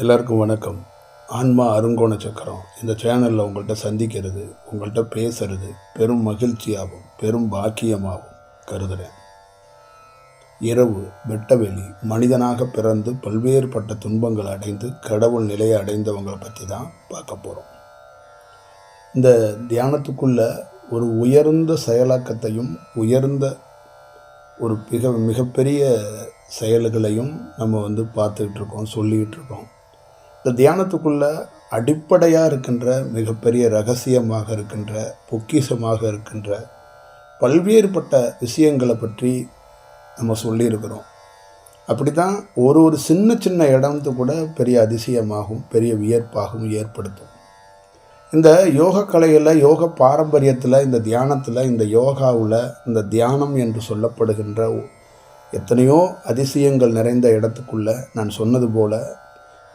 எல்லாருக்கும் வணக்கம். ஆன்மா அருங்கோண சக்கரம் இந்த சேனலில் உங்கள்கிட்ட சந்திக்கிறது, உங்கள்கிட்ட பேசுறது பெரும் மகிழ்ச்சியாகவும் பெரும் பாக்கியமாகவும் கருதுகிறேன். இரவு வெட்டவெளி மனிதனாக பிறந்து பல்வேறுபட்ட துன்பங்கள் அடைந்து கடவுள் நிலையை அடைந்தவங்களை பற்றி தான் பார்க்க போகிறோம். இந்த தியானத்துக்குள்ள ஒரு உயர்ந்த செயலாக்கத்தையும் உயர்ந்த ஒரு மிகப்பெரிய செயல்களையும் நம்ம பார்த்துக்கிட்டு இருக்கோம், சொல்லிக்கிட்டு இருக்கோம். இந்த தியானத்துக்குள்ள அடிப்படையாக இருக்கின்ற மிகப்பெரிய ரகசியமாக இருக்கின்ற பொக்கிஷமாக இருக்கின்ற பல்வேறுபட்ட விஷயங்களை பற்றி நம்ம சொல்லியிருக்கிறோம். அப்படி தான் ஒரு சின்ன சின்ன இடத்து கூட பெரிய அதிசயமாகவும் பெரிய வியர்ப்பாகவும் ஏற்படுத்தும். இந்த யோக கலையில், யோக பாரம்பரியத்தில், இந்த தியானத்தில், இந்த யோகாவில், இந்த தியானம் என்று சொல்லப்படுகின்ற எத்தனையோ அதிசயங்கள் நிறைந்த இடத்துக்குள்ளே நான் சொன்னது போல்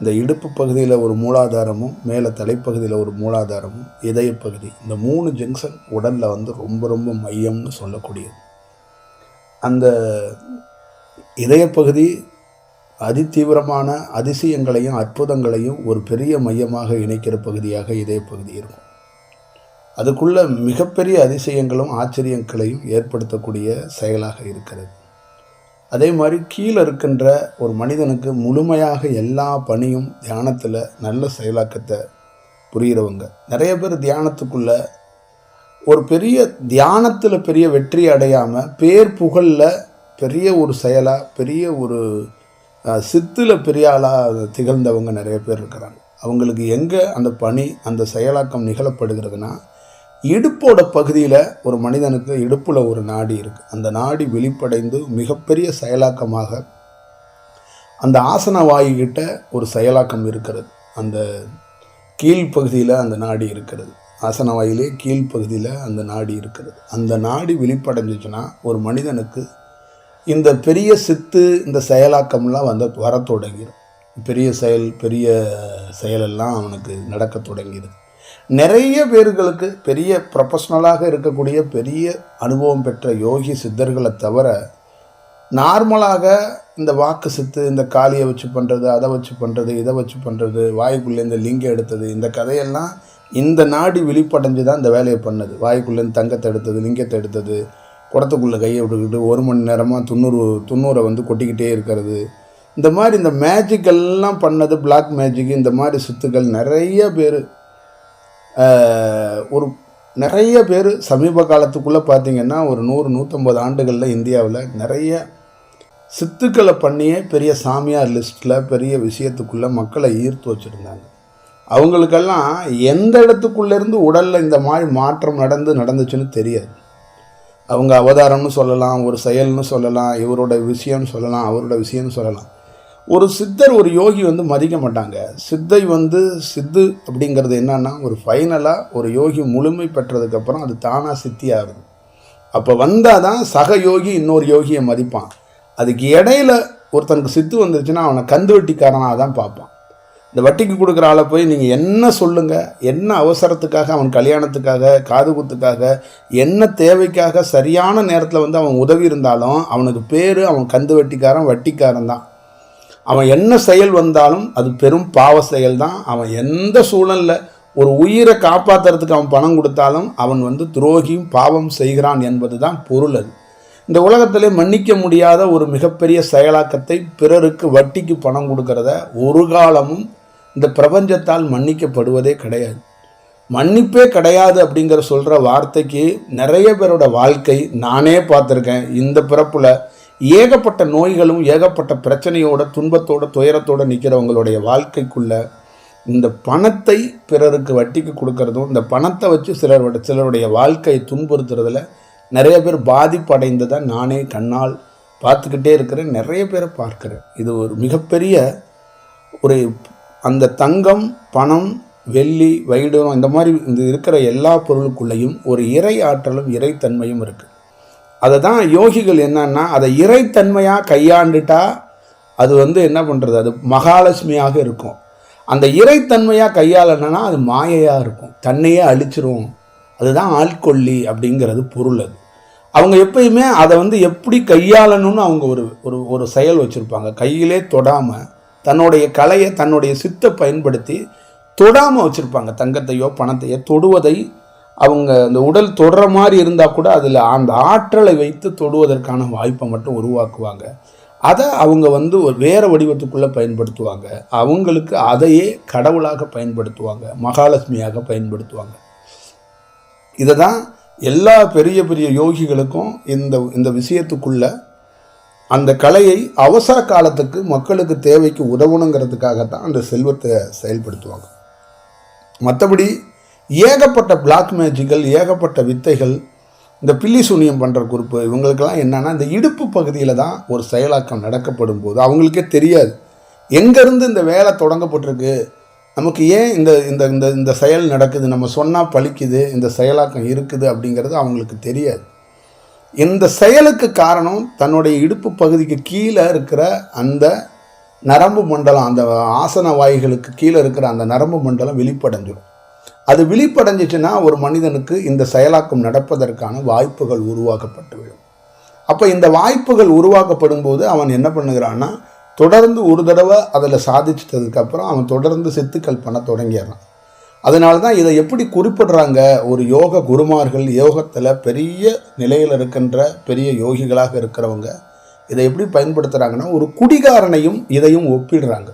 இந்த இடுப்பு பகுதியில் ஒரு மூலாதாரமும் மேலே தலைப்பகுதியில் ஒரு மூலாதாரமும் இதயப்பகுதி, இந்த 3 ஜங்ஷன் உடலில் ரொம்ப ரொம்ப மையம்னு சொல்லக்கூடியது. அந்த இதயப்பகுதி அதிதீவிரமான அதிசயங்களையும் அற்புதங்களையும் ஒரு பெரிய மையமாக இணைக்கிற பகுதியாக இதயப்பகுதி இருக்கும். அதுக்குள்ள மிகப்பெரிய அதிசயங்களும் ஆச்சரியங்களையும் ஏற்படுத்தக்கூடிய செயலாக இருக்கிறது. அதே மாதிரி கீழே இருக்கின்ற ஒரு மனிதனுக்கு முழுமையாக எல்லா பணியும் தியானத்தில் நல்ல செயலாக்கத்தை புரிகிறவங்க நிறைய பேர் தியானத்துக்குள்ள ஒரு பெரிய தியானத்தில் பெரிய வெற்றி அடையாமல் பேர் புகழில் பெரிய ஒரு செயலாக, பெரிய ஒரு சித்தில் பெரிய ஆளாக திகழ்ந்தவங்க நிறைய பேர் இருக்கிறாங்க. அவங்களுக்கு எங்கே அந்த பணி, அந்த செயலாக்கம் நிகழப்படுகிறதுனா, இடுப்போட பகுதியில் ஒரு மனிதனுக்கு இடுப்பில் ஒரு நாடி இருக்குது. அந்த நாடி வெளிப்படைந்து மிகப்பெரிய செயலாக்கமாக அந்த ஆசன வாயுகிட்ட ஒரு செயலாக்கம் இருக்கிறது. அந்த கீழ்ப்பகுதியில் அந்த நாடி இருக்கிறது. ஆசன வாயிலே கீழ்ப்பகுதியில் அந்த நாடி இருக்கிறது. அந்த நாடி வெளிப்படைஞ்சிச்சுன்னா ஒரு மனிதனுக்கு இந்த பெரிய சித்து, இந்த செயலாக்கம்லாம் வர தொடங்கிடும். பெரிய செயலெல்லாம் அவனுக்கு நடக்க தொடங்கிடுது. நிறைய பேர்களுக்கு பெரிய ப்ரொஃபஷ்னலாக இருக்கக்கூடிய பெரிய அனுபவம் பெற்ற யோகி சித்தர்களை தவிர நார்மலாக இந்த வாக்கு சித்து, இந்த காளியை வச்சு பண்ணுறது, அதை வச்சு பண்ணுறது, இதை வச்சு பண்ணுறது, வாய்க்குள்ளே இந்த லிங்கம் எடுத்தது, இந்த கதையெல்லாம் இந்த நாடி வெளிப்படைஞ்சு தான் இந்த வேலையை பண்ணது. வாய்க்குள்ளேருந்து தங்கத்தை எடுத்தது, லிங்கத்தை எடுத்தது, குடத்துக்குள்ளே கையை விட்டுக்கிட்டு 1 மணி நேரமாக 90 கொட்டிக்கிட்டே இருக்கிறது, இந்த மாதிரி இந்த மேஜிக்கெல்லாம் பண்ணது, பிளாக் மேஜிக், இந்த மாதிரி சித்துக்கள் நிறைய பேர் சமீப காலத்துக்குள்ளே பார்த்திங்கன்னா ஒரு 100-150 ஆண்டுகளில் இந்தியாவில் நிறைய சித்துக்களை பண்ணியே பெரிய சாமியார் லிஸ்ட்டில் பெரிய விஷயத்துக்குள்ளே மக்களை ஈர்த்து வச்சுருந்தாங்க. அவங்களுக்கெல்லாம் எந்த இடத்துக்குள்ளேருந்து உடலில் இந்த மாதிரி மாற்றம் நடந்துச்சுன்னு தெரியாது. அவங்க அவதாரம்னு சொல்லலாம், ஒரு செயல்னு சொல்லலாம், இவரோட விஷயம்னு சொல்லலாம், அவரோட விஷயம்னு சொல்லலாம். ஒரு சித்தர், ஒரு யோகி மதிக்க மாட்டாங்க. சித்து அப்படிங்கிறது என்னன்னா, ஒரு ஃபைனலாக ஒரு யோகி முழுமை பெற்றதுக்கப்புறம் அது தானாக சித்தி ஆகுது. அப்போ வந்தால் தான் சக யோகி இன்னொரு யோகியை மதிப்பான். அதுக்கு இடையில ஒருத்தனுக்கு சித்து வந்துருச்சுன்னா அவனை கந்து வட்டிக்காரனாக தான் பார்ப்பான். இந்த வட்டிக்கு கொடுக்குற ஆளை போய் நீங்கள் என்ன சொல்லுங்கள், என்ன அவசரத்துக்காக, அவன் கல்யாணத்துக்காக, காதுகுத்துக்காக, என்ன தேவைக்காக சரியான நேரத்தில் அவன் உதவி இருந்தாலும் அவனுக்கு பேர் அவன் கந்து வட்டிக்காரன் தான். அவன் என்ன செயல் வந்தாலும் அது பெரும் பாவ செயல் தான். அவன் எந்த சூழலில் ஒரு உயிரை காப்பாற்றுறதுக்கு அவன் பணம் கொடுத்தாலும் அவன் துரோகியும் பாவம் செய்கிறான் என்பது தான் பொருள். அது இந்த உலகத்திலே மன்னிக்க முடியாத ஒரு மிகப்பெரிய செயலாக்கத்தை பிறருக்கு வட்டிக்கு பணம் கொடுக்கறத ஒரு காலமும் இந்த பிரபஞ்சத்தால் மன்னிக்கப்படுவதே கிடையாது. மன்னிப்பே கிடையாது அப்படிங்கிற சொல்கிற வார்த்தைக்கு நிறைய பேரோட வாழ்க்கை நானே பார்த்துருக்கேன். இந்த பிறப்பில் ஏகப்பட்ட நோய்களும் ஏகப்பட்ட பிரச்சனையோட துன்பத்தோட துயரத்தோடு நிற்கிறவங்களுடைய வாழ்க்கைக்குள்ள இந்த பணத்தை பிறருக்கு வட்டிக்கு கொடுக்கறதும், இந்த பணத்தை வச்சு சிலருடைய வாழ்க்கையை துன்புறுத்துறதுல நிறைய பேர் பாதிப்படைந்ததை நானே கண்ணால் பார்த்துக்கிட்டே இருக்கிறேன். நிறைய பேரை பார்க்குறேன். இது ஒரு மிகப்பெரிய அந்த தங்கம், பணம், வெள்ளி, வைடூரம், இந்த மாதிரி இருக்கிற எல்லா பொருளுக்குள்ளேயும் ஒரு இறை ஆற்றலும் இறைத்தன்மையும் இருக்குது. அதை தான் யோகிகள் என்னன்னா, அதை இறைத்தன்மையாக கையாண்டுட்டா அது என்ன பண்ணுறது, அது மகாலட்சுமியாக இருக்கும். அந்த இறைத்தன்மையாக கையாளனா அது மாயையாக இருக்கும், தன்னையே அழிச்சிரும். அதுதான் ஆட்கொல்லி அப்படிங்கிறது பொருள். அது அவங்க எப்பயுமே அதை எப்படி கையாளணும்னு அவங்க ஒரு செயல் வச்சுருப்பாங்க. கையிலே தொடாமல் தன்னுடைய கலையை தன்னுடைய சித்தை பயன்படுத்தி தொடாமல் வச்சுருப்பாங்க. தங்கத்தையோ பணத்தையோ தொடுவதை அவங்க அந்த உடல் தொடுற மாதிரி இருந்தால் கூட அதில் அந்த ஆற்றலை வைத்து தொடுவதற்கான வாய்ப்பை மட்டும் உருவாக்குவாங்க. அதை அவங்க வந்து ஒரு வேறு வடிவத்துக்குள்ளே பயன்படுத்துவாங்க. அவங்களுக்கு அதையே கடவுளாக பயன்படுத்துவாங்க, மகாலட்சுமியாக பயன்படுத்துவாங்க. இதை தான் எல்லா பெரிய பெரிய யோகிகளுக்கும் இந்த விஷயத்துக்குள்ள அந்த கலையை அவசர காலத்துக்கு மக்களுக்கு தேவைக்கு உதவணுங்கிறதுக்காகத்தான் அந்த செல்வத்தை செயல்படுத்துவாங்க. மற்றபடி ஏகப்பட்ட பிளாக் மேஜிக்கல், ஏகப்பட்ட வித்தைகள், இந்த பில்லி சூனியம் பண்ணுற குரூப்பு இவங்களுக்கெல்லாம் என்னென்னா, இந்த இடுப்பு பகுதியில் தான் ஒரு செயலாக்கம் நடக்கப்படும் போது அவங்களுக்கே தெரியாது எங்கேருந்து இந்த வேலை தொடங்கப்பட்டிருக்கு, நமக்கு ஏன் இந்த இந்த இந்த இந்த செயல் நடக்குது, நம்ம சொன்னால் பழிக்குது, இந்த செயலாக்கம் இருக்குது அப்படிங்கிறது அவங்களுக்கு தெரியாது. இந்த செயலுக்கு காரணம் தன்னுடைய இடுப்பு பகுதிக்கு கீழே இருக்கிற அந்த நரம்பு மண்டலம், அந்த ஆசன வாய்களுக்கு கீழே இருக்கிற அந்த நரம்பு மண்டலம் விழிப்படைஞ்சிடும். அது விழிப்படைஞ்சிச்சுன்னா ஒரு மனிதனுக்கு இந்த செயலாக்கம் நடப்பதற்கான வாய்ப்புகள் உருவாக்கப்பட்டுவிடும். அப்போ இந்த வாய்ப்புகள் உருவாக்கப்படும் போது அவன் என்ன பண்ணுகிறான்னா, தொடர்ந்து ஒரு தடவை அதில் சாதிச்சிட்டதுக்கப்புறம் அவன் தொடர்ந்து சித்துக்கள் பண்ண தொடங்கிடுறான். அதனால தான் இதை எப்படி குறிப்பிடுறாங்க, ஒரு யோக குருமார்கள், யோகத்தில் பெரிய நிலையில் இருக்கின்ற பெரிய யோகிகளாக இருக்கிறவங்க இதை எப்படி பயன்படுத்துகிறாங்கன்னா, ஒரு குடிகாரனையும் இதையும் ஒப்பிடுறாங்க.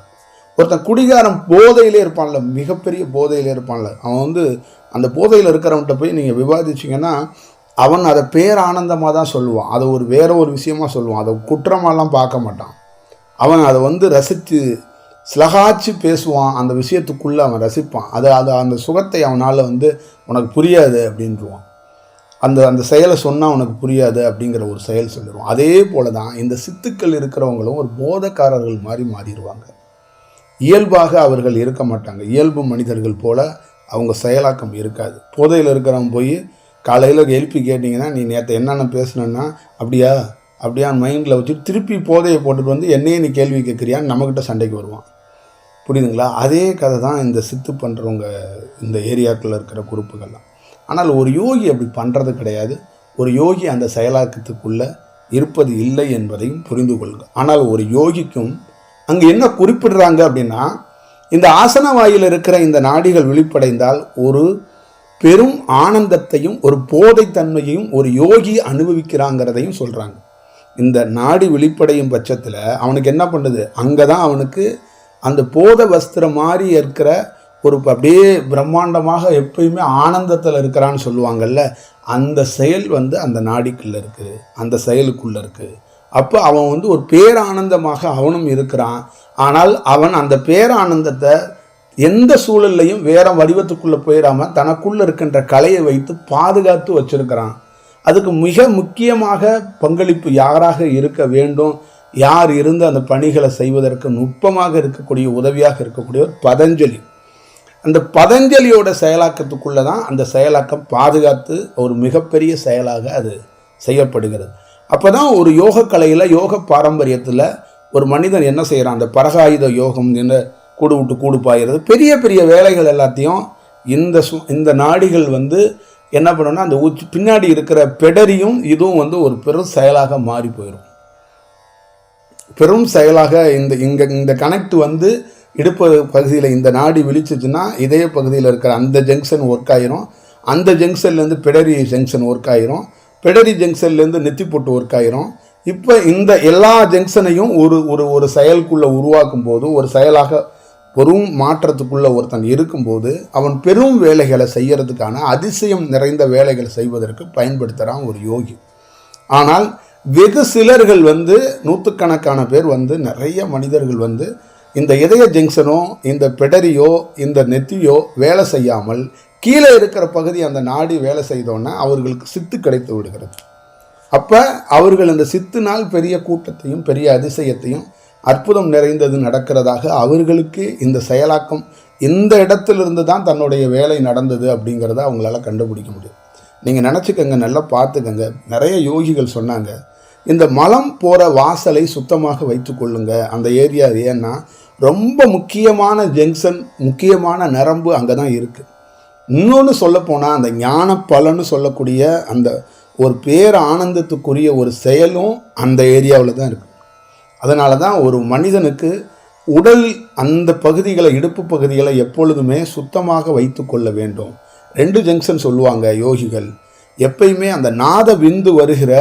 ஒருத்தன் குடிகாரன் போதையிலே இருப்பான்ல, மிகப்பெரிய போதையிலே இருப்பான்ல, அவன் வந்து அந்த போதையில் இருக்கிறவன்கிட்ட போய் நீங்கள் விவாதிச்சிங்கன்னா அவன் அதை பேரானந்தமாக தான் சொல்லுவான், அதை வேற ஒரு விஷயமா சொல்லுவான், அதை குற்றமாலாம் பார்க்க மாட்டான். அவன் அதை வந்து ரசித்து ஸ்லகாச்சு பேசுவான், அந்த விஷயத்துக்குள்ளே அவன் ரசிப்பான். அந்த சுகத்தை அவனால் வந்து உனக்கு புரியாது அப்படின்ட்டுருவான். அந்த செயலை சொன்னால் உனக்கு புரியாது அப்படிங்கிற ஒரு செயல் சொல்லிடுவான். அதே போல தான் இந்த சித்துக்கள் இருக்கிறவங்களும் ஒரு போதைக்காரர்கள் மாதிரி மாறிடுவாங்க. இயல்பாக அவர்கள் இருக்க மாட்டாங்க. இயல்பு மனிதர்கள் போல் அவங்க செயலாக்கம் இருக்காது. போதையில் இருக்கிறவன் போய் காலையில் எழுப்பி கேட்டிங்கன்னா, நீ நேற்று என்னென்ன பேசுனேன்னா அப்படியான்னு மைண்டில் வச்சுட்டு திருப்பி போதையை போட்டுட்டு வந்து என்னையே நீ கேள்வி கேட்குறியான்னு நம்மக்கிட்ட சண்டைக்கு வருவான். புரியுதுங்களா? அதே கதை தான் இந்த சித்து பண்ணுறவங்க இந்த ஏரியாக்களில் இருக்கிற குரூப்புகள்லாம். ஆனால் ஒரு யோகி அப்படி பண்ணுறது கிடையாது. ஒரு யோகி அந்த செயலாக்கத்துக்குள்ளே இருப்பது இல்லை என்பதையும் புரிந்து கொள்க. ஆனால் ஒரு யோகிக்கும் அங்கே என்ன குறிப்பிடுறாங்க அப்படின்னா, இந்த ஆசன வாயில் இருக்கிற இந்த நாடிகள் விழிப்படைந்தால் ஒரு பெரும் ஆனந்தத்தையும் ஒரு போதைத்தன்மையையும் ஒரு யோகி அனுபவிக்கிறாங்கிறதையும் சொல்கிறாங்க. இந்த நாடி விழிப்படையும் பட்சத்தில் அவனுக்கு என்ன பண்ணுது, அங்கே தான் அவனுக்கு அந்த போத வஸ்திரம் மாதிரி இருக்கிற ஒரு அப்படியே பிரம்மாண்டமாக எப்பயுமே ஆனந்தத்தில் இருக்கிறான்னு சொல்லுவாங்கள்ல, அந்த செயல் வந்து அந்த நாடிக்குள்ளே இருக்குது, அந்த செயலுக்குள்ளே இருக்குது. அப்போ அவன் வந்து ஒரு பேரானந்தமாக அவனும் இருக்கிறான். ஆனால் அவன் அந்த பேரானந்தத்தை எந்த சூழல்லையும் வேற வடிவத்துக்குள்ளே போயிடாமல் தனக்குள்ளே இருக்கின்ற கலையை வைத்து பாதுகாத்து வச்சிருக்கிறான். அதுக்கு மிக முக்கியமாக பங்களிப்பு யாராக இருக்க வேண்டும், யார் இருந்து அந்த பணிகளை செய்வதற்கு நுட்பமாக இருக்கக்கூடிய உதவியாக இருக்கக்கூடியவர் பதஞ்சலி. அந்த பதஞ்சலியோட செயலாக்கத்துக்குள்ளே தான் அந்த செயலாக்கம் பாதுகாத்து ஒரு மிகப்பெரிய செயலாக அது செய்யப்படுகிறது. அப்போ தான் ஒரு யோக கலையில், யோக பாரம்பரியத்தில் ஒரு மனிதன் என்ன செய்கிறான், அந்த பரகாயுத யோகம் என்ன கூடு விட்டு கூடு பாயிறது, பெரிய பெரிய வேலைகள் எல்லாத்தையும் இந்த நாடிகள் வந்து என்ன பண்ணணும்னா அந்த பின்னாடி இருக்கிற பெடரியும் இதுவும் வந்து ஒரு பெரும் செயலாக மாறி போயிடும். பெரும் செயலாக இந்த கனெக்ட் வந்து இடுப்பு பகுதியில் இந்த நாடி விழிச்சிச்சுன்னா இதய பகுதியில் இருக்கிற அந்த ஜங்ஷன் ஒர்க் ஆயிரும். அந்த ஜங்ஷன்லேருந்து பெடரி ஜங்ஷன் ஒர்க் ஆயிரும். பெடரி ஜங்ஷன்லேருந்து நெத்தி போட்டு ஒர்க் ஆயிரும். இப்போ இந்த எல்லா ஜங்ஷனையும் ஒரு செயலுக்குள்ளே உருவாக்கும் போது, ஒரு செயலாக பெரும் மாற்றத்துக்குள்ளே ஒருத்தன் இருக்கும்போது அவன் பெரும் வேலைகளை செய்யறதுக்கான அதிசயம் நிறைந்த வேலைகளை செய்வதற்கு பயன்படுத்துகிறான் ஒரு யோகி. ஆனால் வெகு சிலர்கள் வந்து நூற்றுக்கணக்கான பேர் வந்து நிறைய மனிதர்கள் வந்து இந்த இதய ஜங்ஷனோ இந்த பெடரியோ இந்த நெத்தியோ வேலை செய்யாமல் கீழே இருக்கிற பகுதி அந்த நாடி வேலை செய்தோன்னா அவர்களுக்கு சித்து கிடைத்து விடுகிறது. அப்போ அவர்கள் இந்த சித்துனால் பெரிய கூட்டத்தையும் பெரிய அதிசயத்தையும் அற்புதம் நிறைந்தது நடக்கிறதாக அவர்களுக்கு இந்த செயலாக்கம் இந்த இடத்திலிருந்து தான் தன்னுடைய வேலை நடந்தது அப்படிங்கிறத அவங்களால கண்டுபிடிக்க முடியும். நீங்கள் நினச்சிக்கங்க, நல்லா பார்த்துக்கங்க. நிறைய யோகிகள் சொன்னாங்க, இந்த மலம் போகிற வாசலை சுத்தமாக வைத்து கொள்ளுங்க அந்த ஏரியா. ஏன்னா ரொம்ப முக்கியமான ஜங்ஷன், முக்கியமான நரம்பு அங்கே தான் இருக்குது. இன்னொன்று சொல்லப்போனால் அந்த ஞான பலன்னு சொல்லக்கூடிய அந்த ஒரு பேர் ஆனந்தத்துக்குரிய ஒரு செயலும் அந்த ஏரியாவில் தான் இருக்குது. அதனால தான் ஒரு மனிதனுக்கு உடல் அந்த பகுதிகளை, இடுப்பு பகுதிகளை எப்பொழுதுமே சுத்தமாக வைத்து கொள்ள வேண்டும். 2 ஜங்ஷன் சொல்லுவாங்க யோகிகள். எப்பயுமே அந்த நாத விந்து வருகிற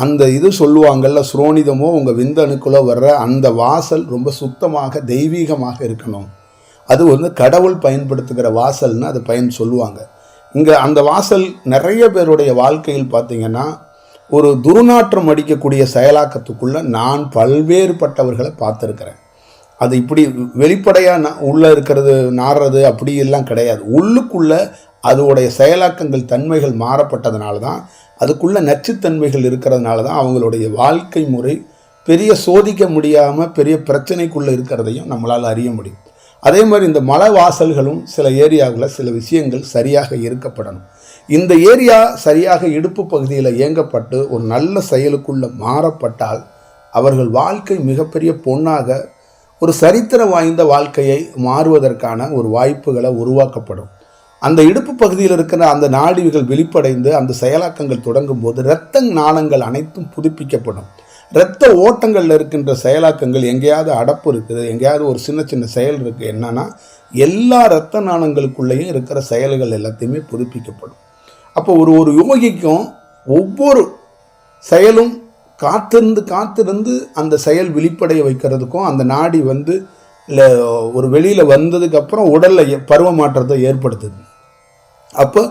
அந்த இது சொல்லுவாங்கள்ல, சுரோனிதமோ உங்கள் விந்தணுக்குள்ளே வர்ற அந்த வாசல் ரொம்ப சுத்தமாக தெய்வீகமாக இருக்கணும். அது வந்து கடவுள் பயன்படுத்துகிற வாசல்னு அது சொல்லுவாங்க. இங்கே அந்த வாசல் நிறைய பேருடைய வாழ்க்கையில் பார்த்திங்கன்னா ஒரு துர்நாற்றம் அடிக்கக்கூடிய செயலாக்கத்துக்குள்ளே நான் பல்வேறுபட்டவர்களை பார்த்துருக்கிறேன். அது இப்படி வெளிப்படையாக உள்ளே இருக்கிறது நாடுறது அப்படி எல்லாம் கிடையாது. உள்ளுக்குள்ளே அதோடைய செயலாக்கங்கள் தன்மைகள் மாறப்பட்டதுனால தான், அதுக்குள்ளே நச்சுத்தன்மைகள் இருக்கிறதுனால தான் அவங்களுடைய வாழ்க்கை முறை பெரிய சோதிக்க முடியாமல் பெரிய பிரச்சனைக்குள்ளே இருக்கிறதையும் நம்மளால் அறிய முடியும். அதே மாதிரி இந்த மலை வாசல்களும் சில ஏரியாவில் சில விஷயங்கள் சரியாக இருக்கப்படணும். இந்த ஏரியா சரியாக இடுப்பு பகுதியில் இயங்கப்பட்டு ஒரு நல்ல செயலுக்குள்ளே மாறப்பட்டால் அவர்கள் வாழ்க்கை மிகப்பெரிய பொன்னாக ஒரு சரித்திரம் வாய்ந்த வாழ்க்கையை மாறுவதற்கான ஒரு வாய்ப்புகளை உருவாக்கப்படும். அந்த இடுப்பு பகுதியில் இருக்கிற அந்த நாடிகள் வெளிப்படைந்து அந்த செயலாக்கங்கள் தொடங்கும் போது இரத்த நாளங்கள் அனைத்தும் புதுப்பிக்கப்படும். இரத்த ஓட்டங்களில் இருக்கின்ற செயலாக்கங்கள் எங்கேயாவது அடப்பு இருக்குது, எங்கேயாவது ஒரு சின்ன சின்ன செயல் இருக்குது, என்னன்னா எல்லா இரத்த நாளங்களுக்குள்ளேயும் இருக்கிற செயல்கள் எல்லாத்தையுமே புதுப்பிக்கப்படும். அப்போ ஒரு யோகிக்கும் ஒவ்வொரு செயலும் காத்திருந்து அந்த செயல் வெளிப்படைய வைக்கிறதுக்கும் அந்த நாடி வந்து இல்லை ஒரு வெளியில் வந்ததுக்கப்புறம் உடலில் பருவ மாற்றத்தை ஏற்படுத்துது. அப்போ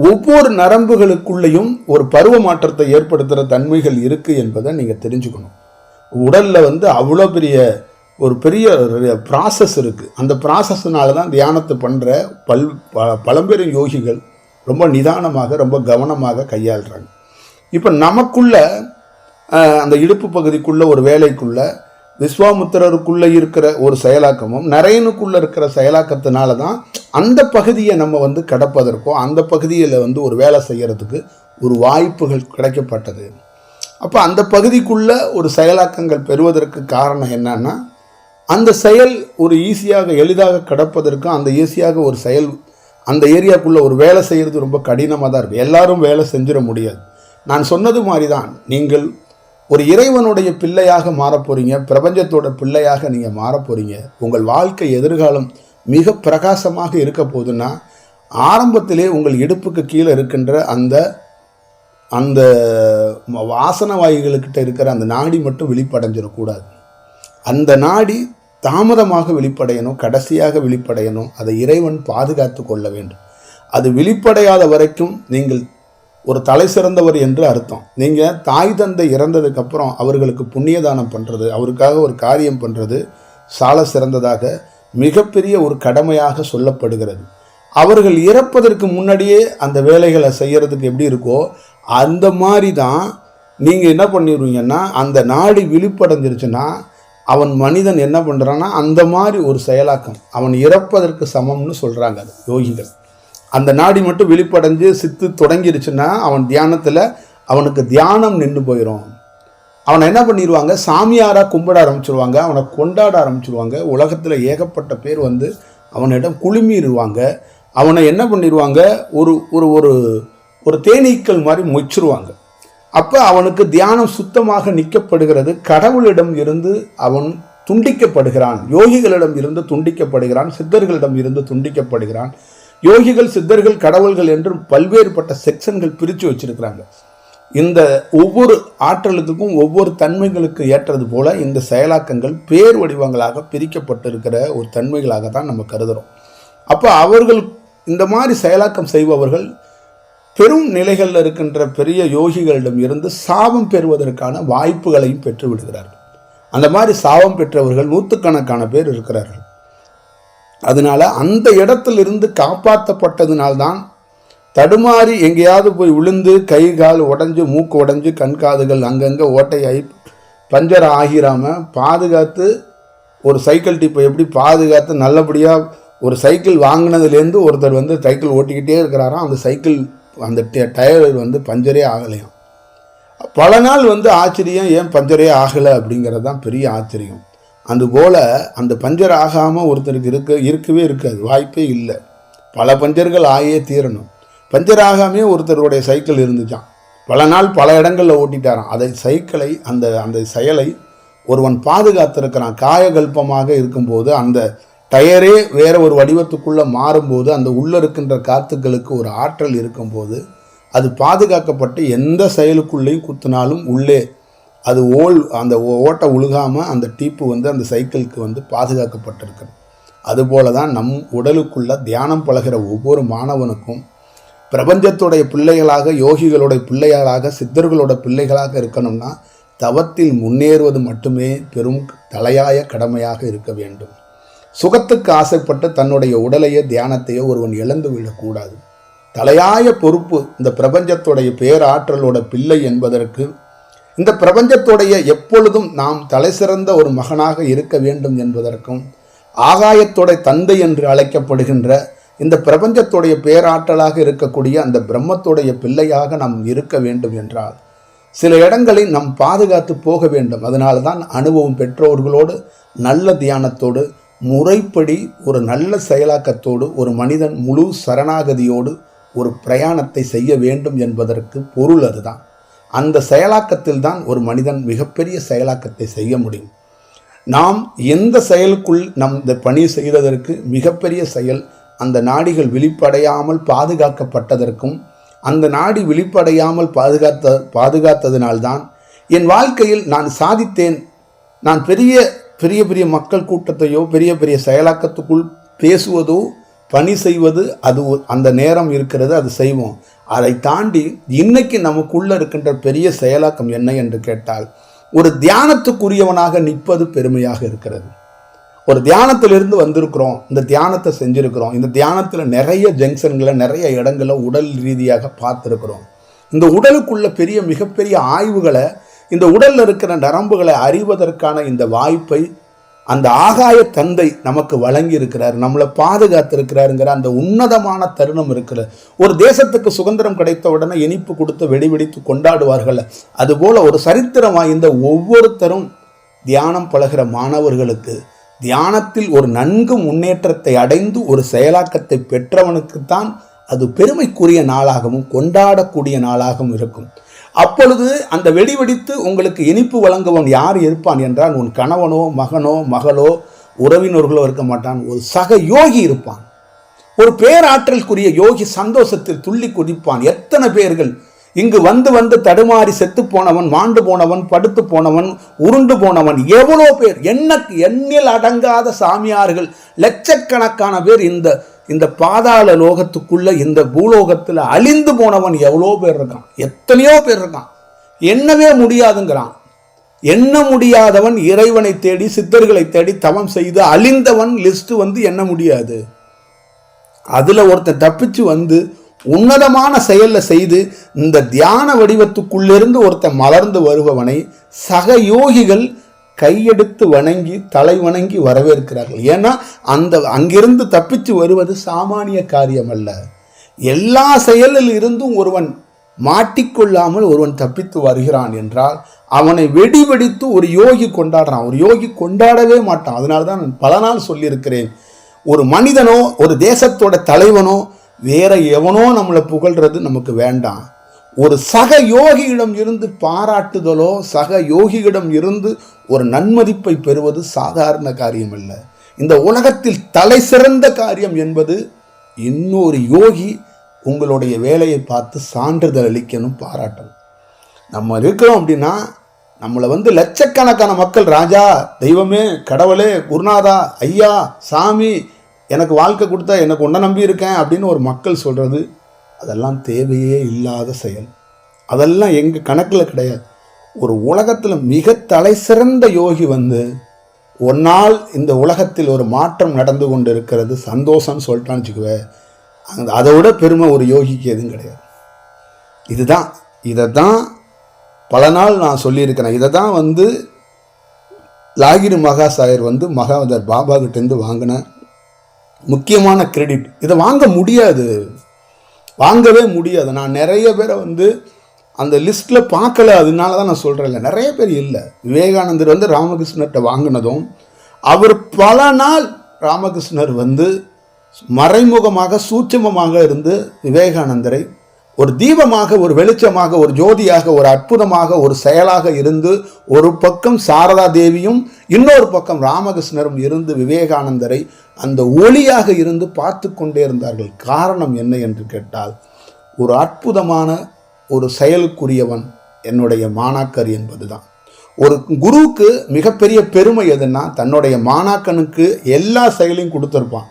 ஒவ்வொரு நரம்புகளுக்குள்ளேயும் ஒரு பருவ மாற்றத்தை ஏற்படுத்துகிற தன்மைகள் இருக்குது என்பதை நீங்கள் தெரிஞ்சுக்கணும். உடலில் வந்து அவ்வளோ பெரிய ப்ராசஸ் இருக்குது. அந்த ப்ராசஸ்னால தான் தியானத்தை பண்ணுற பழம்பெரும் யோகிகள் ரொம்ப நிதானமாக ரொம்ப கவனமாக கையாளுறாங்க. இப்போ நமக்குள்ள அந்த இடுப்பு பகுதிக்குள்ளே ஒரு வேலைக்குள்ளே விஸ்வாமுத்திரருக்குள்ளே இருக்கிற ஒரு செயலாக்கமும் நரேனுக்குள்ளே இருக்கிற செயலாக்கத்தினால தான் அந்த பகுதியை நம்ம வந்து கடப்பதற்கோ அந்த பகுதியில் வந்து ஒரு வேலை செய்கிறதுக்கு ஒரு வாய்ப்புகள் கிடைக்கப்பட்டது. அப்போ அந்த பகுதிக்குள்ளே ஒரு செயலாக்கங்கள் பெறுவதற்கு காரணம் என்னன்னா, அந்த செயல் ஒரு ஈஸியாக எளிதாக கடப்பதற்கும் அந்த ஈஸியாக ஒரு செயல் அந்த ஏரியாக்குள்ளே ஒரு வேலை செய்கிறது ரொம்ப கடினமாக தான் இருக்குது. எல்லாரும் வேலை செஞ்சிட முடியாது. நான் சொன்னது மாதிரி தான், நீங்கள் ஒரு இறைவனுடைய பிள்ளையாக மாறப்போறீங்க, பிரபஞ்சத்தோட பிள்ளையாக நீங்கள் மாறப்போறீங்க. உங்கள் வாழ்க்கை எதிர்காலம் மிக பிரகாசமாக இருக்க போதுன்னா ஆரம்பத்திலே உங்கள் இடுப்புக்கு கீழே இருக்கின்ற அந்த அந்த வாசன வாயுகளுக்கிட்ட இருக்கிற அந்த நாடி மட்டும் வெளிப்படைஞ்சிடக்கூடாது. அந்த நாடி தாமதமாக வெளிப்படையணும், கடைசியாக வெளிப்படையணும். அதை இறைவன் பாதுகாத்து கொள்ள வேண்டும். அது வெளிப்படையாத வரைக்கும் நீங்கள் ஒரு தலை சிறந்தவர் என்று அர்த்தம். நீங்கள் தாய் தந்தை இறந்ததுக்கப்புறம் அவர்களுக்கு புண்ணியதானம் பண்ணுறது, அவருக்காக ஒரு காரியம் பண்ணுறது சால சிறந்ததாக மிகப்பெரிய ஒரு கடமையாக சொல்லப்படுகிறது. அவர்கள் இறப்பதற்கு முன்னாடியே அந்த வேலைகளை செய்கிறதுக்கு எப்படி இருக்கோ அந்த மாதிரி தான் நீங்கள் என்ன பண்ணிடுவீங்கன்னா, அந்த நாடி விழிப்படைஞ்சிருச்சுன்னா அவன் மனிதன் என்ன பண்ணுறான்னா அந்த மாதிரி ஒரு செயலாக்கம் அவன் இறப்பதற்கு சமம்னு சொல்கிறாங்க அது யோகிகள். அந்த நாடி மட்டும் விழிப்படைஞ்சு சித்து தொடங்கிருச்சுன்னா அவன் தியானத்தில் அவனுக்கு தியானம் நின்று போயிடும். அவனை என்ன பண்ணிடுவாங்க, சாமியாராக கும்பிட ஆரம்பிச்சிருவாங்க, அவனை கொண்டாட ஆரம்பிச்சிருவாங்க. உலகத்தில் ஏகப்பட்ட பேர் வந்து அவனிடம் குழுமிடுவாங்க. அவனை என்ன பண்ணிடுவாங்க, ஒரு ஒரு ஒரு ஒரு தேனீக்கள் மாதிரி மொச்சிருவாங்க. அப்போ அவனுக்கு தியானம் சுத்தமாக நிற்கப்படுகிறது. கடவுளிடம் இருந்து அவன் துண்டிக்கப்படுகிறான், யோகிகளிடம் இருந்து துண்டிக்கப்படுகிறான், சித்தர்களிடம் இருந்து துண்டிக்கப்படுகிறான். யோகிகள், சித்தர்கள், கடவுள்கள் என்று பல்வேறுபட்ட செக்ஷன்கள் பிரித்து வச்சிருக்கிறாங்க. இந்த ஒவ்வொரு ஆற்றலுக்கும் ஒவ்வொரு தன்மைகளுக்கு ஏற்றது போல இந்த செயலாக்கங்கள் பேர் வடிவங்களாக பிரிக்கப்பட்டிருக்கிற ஒரு தன்மைகளாக தான் நம்ம கருதுகிறோம். அப்போ அவர்கள் இந்த மாதிரி செயலாக்கம் செய்பவர்கள் பெரும் நிலைகளில் இருக்கின்ற பெரிய யோகிகளிடம் இருந்து சாபம் பெறுவதற்கான வாய்ப்புகளையும் பெற்று விடுகிறார்கள். அந்த மாதிரி சாபம் பெற்றவர்கள் நூற்றுக்கணக்கான பேர் இருக்கிறார்கள். அதனால அந்த இடத்திலிருந்து காப்பாற்றப்பட்டதுனால்தான் தடுமாறி எங்கேயாவது போய் விழுந்து கை கால் உடஞ்சி மூக்கு உடஞ்சி கண்காதுகள் அங்கங்கே ஓட்டையாகி பஞ்சர் ஆகிராமல் பாதுகாத்து ஒரு சைக்கிள் டிப்பை எப்படி பாதுகாத்து நல்லபடியாக ஒரு சைக்கிள் வாங்கினதுலேருந்து ஒருத்தர் வந்து சைக்கிள் ஓட்டிக்கிட்டே இருக்கிறாராம். அந்த சைக்கிள் அந்த டயர் வந்து பஞ்சரே ஆகலையாம். பல நாள் வந்து ஆச்சரியம், ஏன் பஞ்சரே ஆகலை அப்படிங்கிறது தான் பெரிய ஆச்சரியம். அதுபோல் அந்த பஞ்சர் ஆகாமல் ஒருத்தருக்கு இருக்கவே இருக்காது, வாய்ப்பே இல்லை. பல பஞ்சர்கள் ஆகியே தீரணும். பஞ்சர் ஆகாமே ஒருத்தருடைய சைக்கிள் இருந்துச்சான், பல நாள் பல இடங்களில் ஓட்டிட்டாராம். அதை சைக்கிளை அந்த செயலை ஒருவன் பாதுகாத்திருக்கிறான். காயகல்பமாக இருக்கும்போது அந்த டயரே வேற ஒரு வடிவத்துக்குள்ளே மாறும்போது அந்த உள்ளே இருக்கின்ற காத்துக்களுக்கு ஒரு ஆற்றல் இருக்கும்போது அது பாதுகாக்கப்பட்டு எந்த செயலுக்குள்ளேயும் குத்தினாலும் உள்ளே அது அந்த ஓட்டை உழுகாமல் அந்த டீப்பு அந்த சைக்கிளுக்கு பாதுகாக்கப்பட்டிருக்கிறது. அதுபோல தான் நம் உடலுக்குள்ள தியானம் பழகிற ஒவ்வொரு மாணவனுக்கும் பிரபஞ்சத்துடைய பிள்ளைகளாக, யோகிகளுடைய பிள்ளைகளாக, சித்தர்களோட பிள்ளைகளாக இருக்கணும்னா தவத்தில் முன்னேறுவது மட்டுமே பெரும் தலையாய கடமையாக இருக்க வேண்டும். சுகத்துக்கு ஆசைப்பட்டு தன்னுடைய உடலையோ தியானத்தையோ ஒருவன் இழந்து விடக்கூடாது. தலையாய பொறுப்பு இந்த பிரபஞ்சத்துடைய பேராற்றலோட பிள்ளை என்பதற்கு, இந்த பிரபஞ்சத்துடைய எப்பொழுதும் நாம் தலை சிறந்த ஒரு மகனாக இருக்க வேண்டும் என்பதற்கும், ஆகாயத்தோடைய தந்தை என்று அழைக்கப்படுகின்ற இந்த பிரபஞ்சத்துடைய பேராற்றலாக இருக்கக்கூடிய அந்த பிரம்மத்துடைய பிள்ளையாக நாம் இருக்க வேண்டும் என்றால் சில இடங்களில் நாம் பாதுகாத்து போக வேண்டும். அதனால தான் அனுபவம் பெற்றோர்களோடு நல்ல தியானத்தோடு முறைப்படி ஒரு நல்ல செயலாக்கத்தோடு ஒரு மனிதன் முழு சரணாகதியோடு ஒரு பிரயாணத்தை செய்ய வேண்டும் என்பதற்கு பொருள் அதுதான். அந்த செயலாக்கத்தில் தான் ஒரு மனிதன் மிகப்பெரிய செயலாக்கத்தை செய்ய முடியும். நாம் எந்த செயலுக்குள் நம் இந்த பணி செய்ததற்கு மிகப்பெரிய செயல் அந்த நாடிகள் விழிப்படையாமல் பாதுகாக்கப்பட்டதற்கும், அந்த நாடி விழிப்படையாமல் பாதுகாத்ததினால்தான் என் வாழ்க்கையில் நான் சாதித்தேன். நான் பெரிய பெரிய பெரிய மக்கள் கூட்டத்தையோ பெரிய பெரிய செயலாக்கத்துக்குள் பேசுவதோ பணி செய்வது அது அந்த நேரம் இருக்கிறது, அது செய்வோம். அதை தாண்டி இன்னைக்கு நமக்குள்ள இருக்கின்ற பெரிய செயலாக்கம் என்ன என்று கேட்டால் ஒரு தியானத்துக்குரியவனாக நிற்பது பெருமையாக இருக்கிறது. ஒரு தியானத்திலிருந்து வந்திருக்கிறோம், இந்த தியானத்தை செஞ்சுருக்கிறோம், இந்த தியானத்தில் நிறைய ஜங்ஷன்களை நிறைய இடங்களை உடல் ரீதியாக பார்த்துருக்கிறோம். இந்த உடலுக்குள்ள மிகப்பெரிய ஆய்வுகளை, இந்த உடலில் இருக்கிற நரம்புகளை அறிவதற்கான இந்த வாய்ப்பை அந்த ஆகாய தந்தை நமக்கு வழங்கி இருக்கிறார், நம்மளை பாதுகாத்திருக்கிறாருங்கிற அந்த உன்னதமான தருணம் இருக்கிற ஒரு தேசத்துக்கு சுதந்திரம் கிடைத்த உடனே இனிப்பு கொடுத்து வெடிவெடித்து கொண்டாடுவார்கள். அதுபோல ஒரு சரித்திரம் வாய்ந்த ஒவ்வொருத்தரும் தியானம் பழகிற மாணவர்களுக்கு தியானத்தில் ஒரு நன்கு முன்னேற்றத்தை அடைந்து ஒரு செயலாக்கத்தை பெற்றவனுக்குத்தான் அது பெருமைக்குரிய நாளாகவும் கொண்டாடக்கூடிய நாளாகவும் இருக்கும். அப்பொழுது அந்த வெடிவெடித்து உங்களுக்கு இனிப்பு வழங்குவன் யார் இருப்பான் என்றால் உன் கணவனோ மகனோ மகளோ உறவினர்களோ இருக்க மாட்டான், ஒரு சக யோகி இருப்பான். ஒரு பேராற்றலுக்குரிய யோகி சந்தோஷத்தில் துள்ளி குதிப்பான். எத்தனை பேர்கள் இங்கு வந்து தடுமாறி செத்து போனவன், மாண்டு போனவன், படுத்து போனவன், உருண்டு போனவன், எவ்வளோ பேர், எண்ணில் அடங்காத சாமியார்கள், லட்சக்கணக்கான பேர் இந்த பாதாள லோகத்துக்குள்ள இந்த பூலோகத்தில் அழிந்து போனவன் எவ்வளோ பேர் இருக்கான், எத்தனையோ பேர் இருக்கான். எண்ணவே முடியாதுங்கிறான். எண்ண முடியாதவன் இறைவனை தேடி சித்தர்களை தேடி தவம் செய்து அழிந்தவன் லிஸ்ட் எண்ண முடியாது. அதுல ஒருத்தன் தப்பிச்சு உன்னதமான செயலை செய்து இந்த தியான வடிவத்துக்குள்ளிருந்து ஒருத்தன் மலர்ந்து வருபவனை சக யோகிகள் கையெடுத்து வணங்கி தலை வணங்கி வரவேற்கிறார்கள். ஏன்னா அங்கிருந்து தப்பிச்சு வருவது சாமானிய காரியம் அல்ல. எல்லா செயலில் இருந்தும் ஒருவன் மாட்டிக்கொள்ளாமல் ஒருவன் தப்பித்து வருகிறான் என்றால் அவனை வெடிவெடித்து ஒரு யோகி கொண்டாடுறான். ஒரு யோகி கொண்டாடவே மாட்டான். அதனால தான் நான் பல நாள் சொல்லியிருக்கிறேன், ஒரு மனிதனோ ஒரு தேசத்தோட தலைவனோ வேற எவனோ நம்மளை புகழ்றது நமக்கு வேண்டாம். ஒரு சக யோகியிடம் இருந்து பாராட்டுதலோ சக யோகியிடம் இருந்து ஒரு நன்மதிப்பை பெறுவது சாதாரண காரியம் அல்ல. இந்த உலகத்தில் தலை சிறந்த காரியம் என்பது இன்னொரு யோகி உங்களுடைய வேலையை பார்த்து சான்றிதழ் அளிக்கணும், பாராட்டணும். நம்ம இருக்கிறோம் அப்படின்னா நம்மளை லட்சக்கணக்கான மக்கள் ராஜா, தெய்வமே, கடவுளே, குருநாதா, ஐயா, சாமி, எனக்கு வாழ்க்கை கொடுத்தா எனக்கு ஒன்றை நம்பி இருக்கேன் அப்படின்னு ஒரு மக்கள் சொல்கிறது, அதெல்லாம் தேவையே இல்லாத செயல். அதெல்லாம் எங்கள் கணக்கில் கிடையாது. ஒரு உலகத்தில் மிக தலை சிறந்த யோகி ஒரு நாள் இந்த உலகத்தில் ஒரு மாற்றம் நடந்து கொண்டு இருக்கிறது, சந்தோஷம்னு சொல்லிட்டான்னு வச்சுக்குவேன், அதை விட பெருமை ஒரு யோகிக்கு எதுவும் கிடையாது. இதை தான் பல நாள் நான் சொல்லியிருக்கிறேன். இதை தான் லாகிரி மகாசாயர் மகாவதர் பாபா கிட்டேருந்து வாங்கின முக்கியமான கிரெடிட். இதை வாங்க முடியாது, வாங்கவே முடியாது. நான் நிறைய பேரை அந்த லிஸ்ட்டில் பார்க்கல, அதனால தான் நான் சொல்கிறேன். நிறைய பேர் இல்லை. விவேகானந்தர் ராமகிருஷ்ணர்கிட்ட வாங்கினதும் அவர் பல நாள் ராமகிருஷ்ணர் மறைமுகமாக சூட்சமமாக இருந்து விவேகானந்தரை ஒரு தீபமாக, ஒரு வெளிச்சமாக, ஒரு ஜோதியாக, ஒரு அற்புதமாக, ஒரு செயலாக இருந்து ஒரு பக்கம் சாரதா தேவியும் இன்னொரு பக்கம் ராமகிருஷ்ணரும் இருந்து விவேகானந்தரை அந்த ஒளியாக இருந்து பார்த்து கொண்டே இருந்தார்கள். காரணம் என்ன என்று கேட்டால், ஒரு அற்புதமான ஒரு செயலுக்குரியவன் என்னுடைய மாணாக்கர் என்பதுதான். ஒரு குருவுக்கு மிகப்பெரிய பெருமை எதுன்னா, தன்னுடைய மாணாக்கனுக்கு எல்லா செயலையும் கொடுத்துருப்பான்.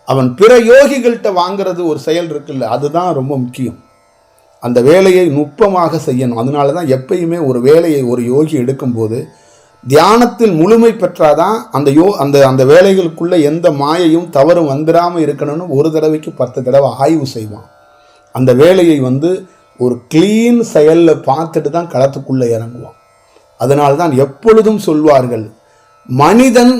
அவன் பிற யோகிகள்கிட்ட வாங்கிறது ஒரு செயல் இருக்குல்ல, அதுதான் ரொம்ப முக்கியம். அந்த வேலையை நுட்பமாக செய்யணும். அதனால தான் எப்பயுமே ஒரு வேலையை ஒரு யோகி எடுக்கும்போது தியானத்தில் முழுமை பெற்றாதான் அந்த வேலைகளுக்குள்ளே எந்த மாயையும் தவறும் வந்துடாமல் இருக்கணும்னு ஒரு தடவைக்கு 10 தடவை ஆய்வு செய்வான். அந்த வேலையை ஒரு க்ளீன் செயலில் பார்த்துட்டு தான் களத்துக்குள்ளே இறங்குவான். அதனால்தான் எப்பொழுதும் சொல்வார்கள், மனிதன்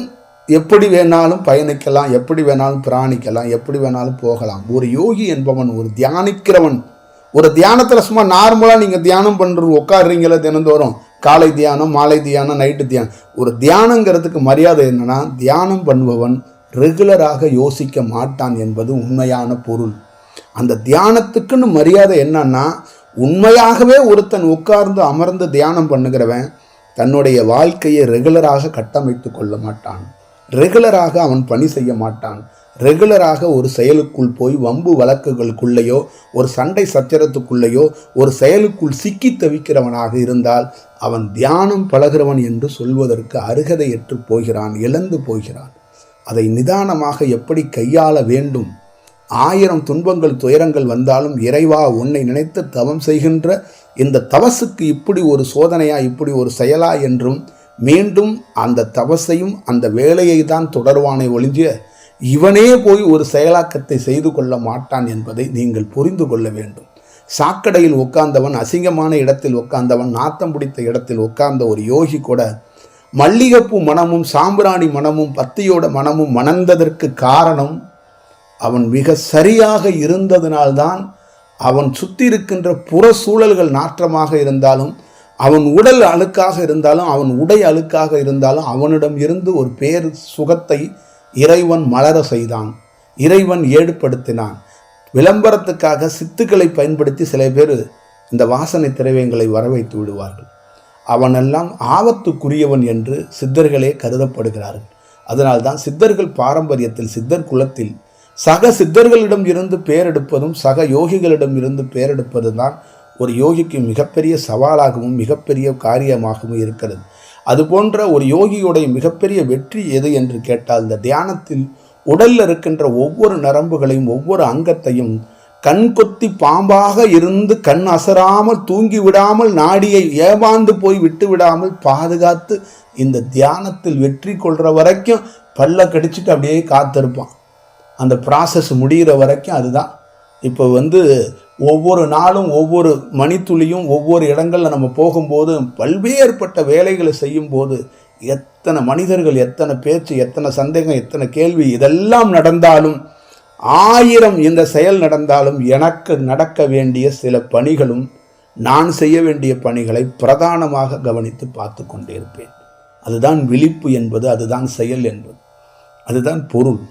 எப்படி வேணாலும் பயணிக்கலாம், எப்படி வேணாலும் பிராணிக்கலாம், எப்படி வேணாலும் போகலாம். ஒரு யோகி என்பவன், ஒரு தியானிக்கிறவன், ஒரு தியானத்தில் சும்மா நார்மலாக நீங்கள் தியானம் பண்ணுறது உட்காடுறீங்களா தினந்தோறும், காலை தியானம், மாலை தியானம், நைட்டு தியானம். ஒரு தியானங்கிறதுக்கு மரியாதை என்னன்னா, தியானம் பண்ணுபவன் ரெகுலராக யோசிக்க மாட்டான் என்பது உண்மையான பொருள். அந்த தியானத்துக்குன்னு மரியாதை என்னன்னா, உண்மையாகவே ஒருத்தன் உட்கார்ந்து அமர்ந்து தியானம் பண்ணுகிறவன் தன்னுடைய வாழ்க்கையை ரெகுலராக கட்டமைத்து கொள்ள மாட்டான். ரெகுலராக அவன் பணி செய்ய மாட்டான். ரெகுலராக ஒரு செயலுக்குள் போய் வம்பு வழக்குகளுக்குள்ளேயோ ஒரு சண்டை சச்சரத்துக்குள்ளேயோ ஒரு செயலுக்குள் சிக்கி தவிக்கிறவனாக இருந்தால் அவன் தியானம் பழகிறவன் என்று சொல்வதற்கு அருகதையற்று போகிறான், இழந்து போகிறான். அதை நிதானமாக எப்படி கையாள வேண்டும். 1000 துன்பங்கள் துயரங்கள் வந்தாலும் இறைவா உன்னை நினைத்து தவம் செய்கின்ற இந்த தவசுக்கு இப்படி ஒரு சோதனையா, இப்படி ஒரு செயலா என்றும் மீண்டும் அந்த தவசையும் அந்த வேலையை தான் தொடர்வானை ஒழிஞ்ச இவனே போய் ஒரு செயலாக்கத்தை செய்து கொள்ள மாட்டான் என்பதை நீங்கள் புரிந்து கொள்ள வேண்டும். சாக்கடையில் உட்கார்ந்தவன், அசிங்கமான இடத்தில் உட்கார்ந்தவன், நாத்தம் பிடித்த இடத்தில் உட்கார்ந்த ஒரு யோகி கூட மல்லிகைப்பூ மனமும் சாம்பிராணி மனமும் பத்தியோட மனமும் மணந்ததற்கு காரணம் அவன் மிக சரியாக இருந்ததினால்தான். அவன் சுற்றி இருக்கின்ற புற சூழல்கள் நாற்றமாக இருந்தாலும், அவன் உடல் அழுக்காக இருந்தாலும், அவன் உடை அழுக்காக இருந்தாலும், அவனிடம் இருந்து ஒரு பேர் சுகத்தை இறைவன் மலர செய்தான், இறைவன் ஏற்படுத்தினான். விளம்பரத்துக்காக சித்துக்களை பயன்படுத்தி சில பேர் இந்த வாசனை திரவியங்களை வரவைத்து விடுவார்கள். அவனெல்லாம் ஆபத்துக்குரியவன் என்று சித்தர்களே கருதப்படுகிறார்கள். அதனால்தான் சித்தர்கள் பாரம்பரியத்தில், சித்தர் குலத்தில் சக சித்தர்களிடம் இருந்து பேரெடுப்பதும் சக யோகிகளிடம் இருந்து பேரெடுப்பது தான் ஒரு யோகிக்கு மிகப்பெரிய சவாலாகவும் மிகப்பெரிய காரியமாகவும் இருக்கிறது. அதுபோன்ற ஒரு யோகியுடைய மிகப்பெரிய வெற்றி எது என்று கேட்டால், இந்த தியானத்தில் உடலில் இருக்கின்ற ஒவ்வொரு நரம்புகளையும் ஒவ்வொரு அங்கத்தையும் கண் கொத்தி பாம்பாக இருந்து கண் அசராமல் தூங்கி விடாமல் நாடியை ஏமாந்து போய் விட்டு விடாமல் பாதுகாத்து இந்த தியானத்தில் வெற்றி கொள்கிற வரைக்கும் பல்ல கடிச்சிட்டு அப்படியே காத்திருப்பான். அந்த ப்ராசஸ் முடிகிற வரைக்கும் அதுதான். இப்போ ஒவ்வொரு நாளும் ஒவ்வொரு மணித்துளியும் ஒவ்வொரு இடங்களில் நம்ம போகும்போது பல்வேறுபட்ட வேலைகளை செய்யும்போது எத்தனை மனிதர்கள், எத்தனை பேச்சு, எத்தனை சந்தேகம், எத்தனை கேள்வி, இதெல்லாம் நடந்தாலும் 1000 இந்த செயல் நடந்தாலும் எனக்கு நடக்க வேண்டிய சில பணிகளும் நான் செய்ய வேண்டிய பணிகளை பிரதானமாக கவனித்து பார்த்து கொண்டே இருப்பேன். அதுதான் விழிப்பு என்பது, அதுதான் செயல் என்பது, அதுதான் பொருள்.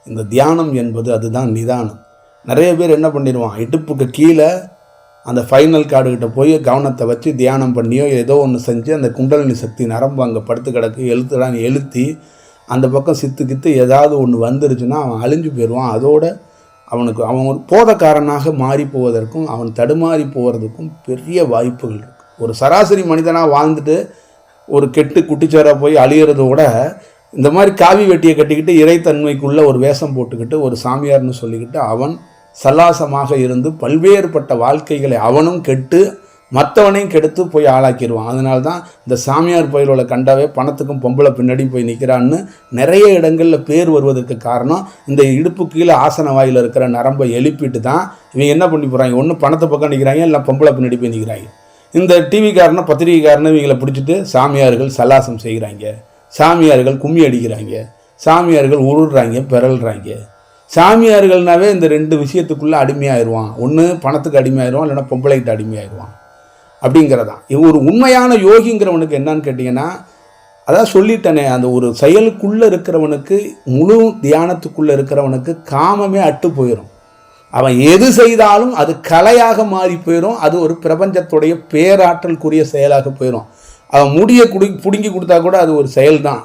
இந்த தியானம் என்பது அதுதான் நிதானம். நிறைய பேர் என்ன பண்ணிடுவான், இடுப்புக்கு கீழே அந்த ஃபைனல் கார்டுகிட்ட போய் கவனத்தை வச்சு தியானம் பண்ணியோ ஏதோ ஒன்று செஞ்சு அந்த குண்டலினி சக்தி நரம்பு அங்கே படுத்து கிடக்கு எழுத்தி அந்த பக்கம் சித்து ஏதாவது ஒன்று வந்துருச்சுன்னா அவன் அழிஞ்சு போயிடுவான். அதோட அவன் ஒரு போதக்காரனாக மாறி போவதற்கும் அவன் தடுமாறி போகிறதுக்கும் பெரிய வாய்ப்புகள் இருக்குது. ஒரு சராசரி மனிதனாக வாழ்ந்துட்டு ஒரு கெட்டு குட்டிச்சாராக போய் அழியிறதோட இந்த மாதிரி காவி வெட்டியை கட்டிக்கிட்டு இறைத்தன்மைக்குள்ளே ஒரு வேஷம் போட்டுக்கிட்டு ஒரு சாமியார்னு சொல்லிக்கிட்டு அவன் சல்லாசமாக இருந்து பல்வேறுபட்ட வாழ்க்கைகளை அவனும் கெட்டு மற்றவனையும் கெடுத்து போய் ஆளாக்கிடுவான். அதனால தான் இந்த சாமியார் பயிரோட கண்டாவே பணத்துக்கும் பொம்பளை பின்னாடி போய் நிற்கிறான்னு நிறைய இடங்களில் பேர் வருவதற்கு காரணம் இந்த இடுப்பு கீழே ஆசன வாயில் இருக்கிற நரம்பை எழுப்பிட்டு தான் இவங்க என்ன பண்ணி போகிறாங்க, ஒன்று பணத்தை பக்கம் நிற்கிறாங்க, இல்லை பொம்பளை பின்னாடி போய் நிற்கிறாங்க. இந்த டிவிக்காரனை பத்திரிகைக்காரனை இவங்களை பிடிச்சிட்டு சாமியார்கள் சல்லாசம் செய்கிறாங்க, சாமியார்கள் கும்மி அடிக்கிறாங்க, சாமியார்கள் உருடுறாங்க, பிறல்றாங்க. சாமியார்கள்னாவே இந்த 2 விஷயத்துக்குள்ளே அடிமையாயிடுவான். ஒன்று பணத்துக்கு அடிமையாயிடுவான், இல்லைன்னா பொம்பளைக்கிட்ட அடிமையாயிடுவான். அப்படிங்கிறதான் ஒரு உண்மையான யோகிங்கிறவனுக்கு என்னன்னு கேட்டிங்கன்னா, அதான் சொல்லிட்டனே, அந்த ஒரு செயலுக்குள்ளே இருக்கிறவனுக்கு, முழு தியானத்துக்குள்ளே இருக்கிறவனுக்கு காமமே அட்டு போயிடும். அவன் எது செய்தாலும் அது கலையாக மாறி போயிடும். அது ஒரு பிரபஞ்சத்துடைய பேராற்றலுக்குரிய செயலாக போயிடும். அவன் முடியை பிடுங்கி கொடுத்தா கூட அது ஒரு செயல்தான்.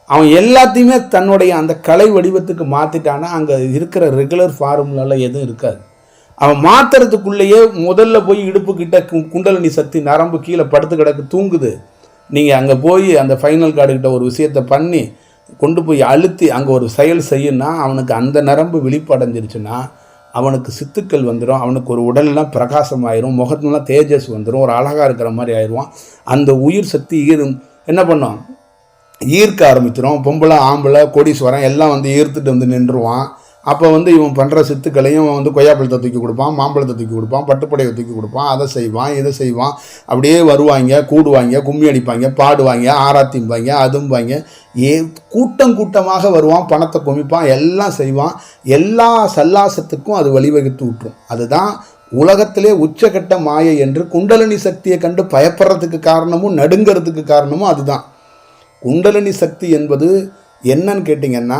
அவன் எல்லாத்தையுமே தன்னுடைய அந்த கலை வடிவத்துக்கு மாற்றிட்டானா அங்கே இருக்கிற ரெகுலர் ஃபார்முலாவில் எதுவும் இருக்காது. அவன் மாற்றுறதுக்குள்ளேயே முதல்ல போய் இடுப்பு கிட்ட குண்டலினி சக்தி நரம்பு கீழே படுத்து கிடக்கு தூங்குது. நீங்கள் அங்கே போய் அந்த ஃபைனல் கார்டுகிட்ட ஒரு விஷயத்தை பண்ணி கொண்டு போய் அழுத்தி அங்கே ஒரு செயல் செய்யணும்னா அவனுக்கு அந்த நரம்பு விழிப்படைஞ்சிருச்சுன்னா அவனுக்கு சித்துக்கள் வந்துடும். அவனுக்கு ஒரு உடல்லாம் பிரகாசமாயிரும், முகத்துலாம் தேஜஸ் வந்துடும், ஒரு அழகாக இருக்கிற மாதிரி ஆயிடுவான். அந்த உயிர் சக்தி என்ன பண்ணும், ஈர்க்க ஆரம்பிச்சிடும். பொம்பளை ஆம்பளை கோடீஸ்வரன் எல்லாம் வந்து ஈர்த்துட்டு வந்து நின்றுவான். அப்போ வந்து இவன் பண்ணுற சித்துக்களையும் வந்து கொய்யாப்பழத்தை தூக்கி கொடுப்பான், மாம்பழத்தை தூக்கி கொடுப்பான், பட்டுப்படையை தூக்கி கொடுப்பான், அதை செய்வான் இதை செய்வான். அப்படியே வருவாங்க, கூடுவாங்க, கும்மி அடிப்பாங்க, பாடுவாங்க, ஆராத்திம்பாங்க, அதும்பாங்க. கூட்டம் கூட்டமாக வருவான், பணத்தை குமிப்பான், எல்லாம் செய்வான். எல்லா சல்லாசத்துக்கும் அது வழிவகுத்து விட்டுரும். அதுதான் உலகத்திலே உச்சகட்ட மாயை என்று குண்டலினி சக்தியை கண்டு பயப்படுறதுக்கு காரணமும் நடுங்கிறதுக்கு காரணமும் அதுதான். குண்டலினி சக்தி என்பது என்னன்னு கேட்டிங்கன்னா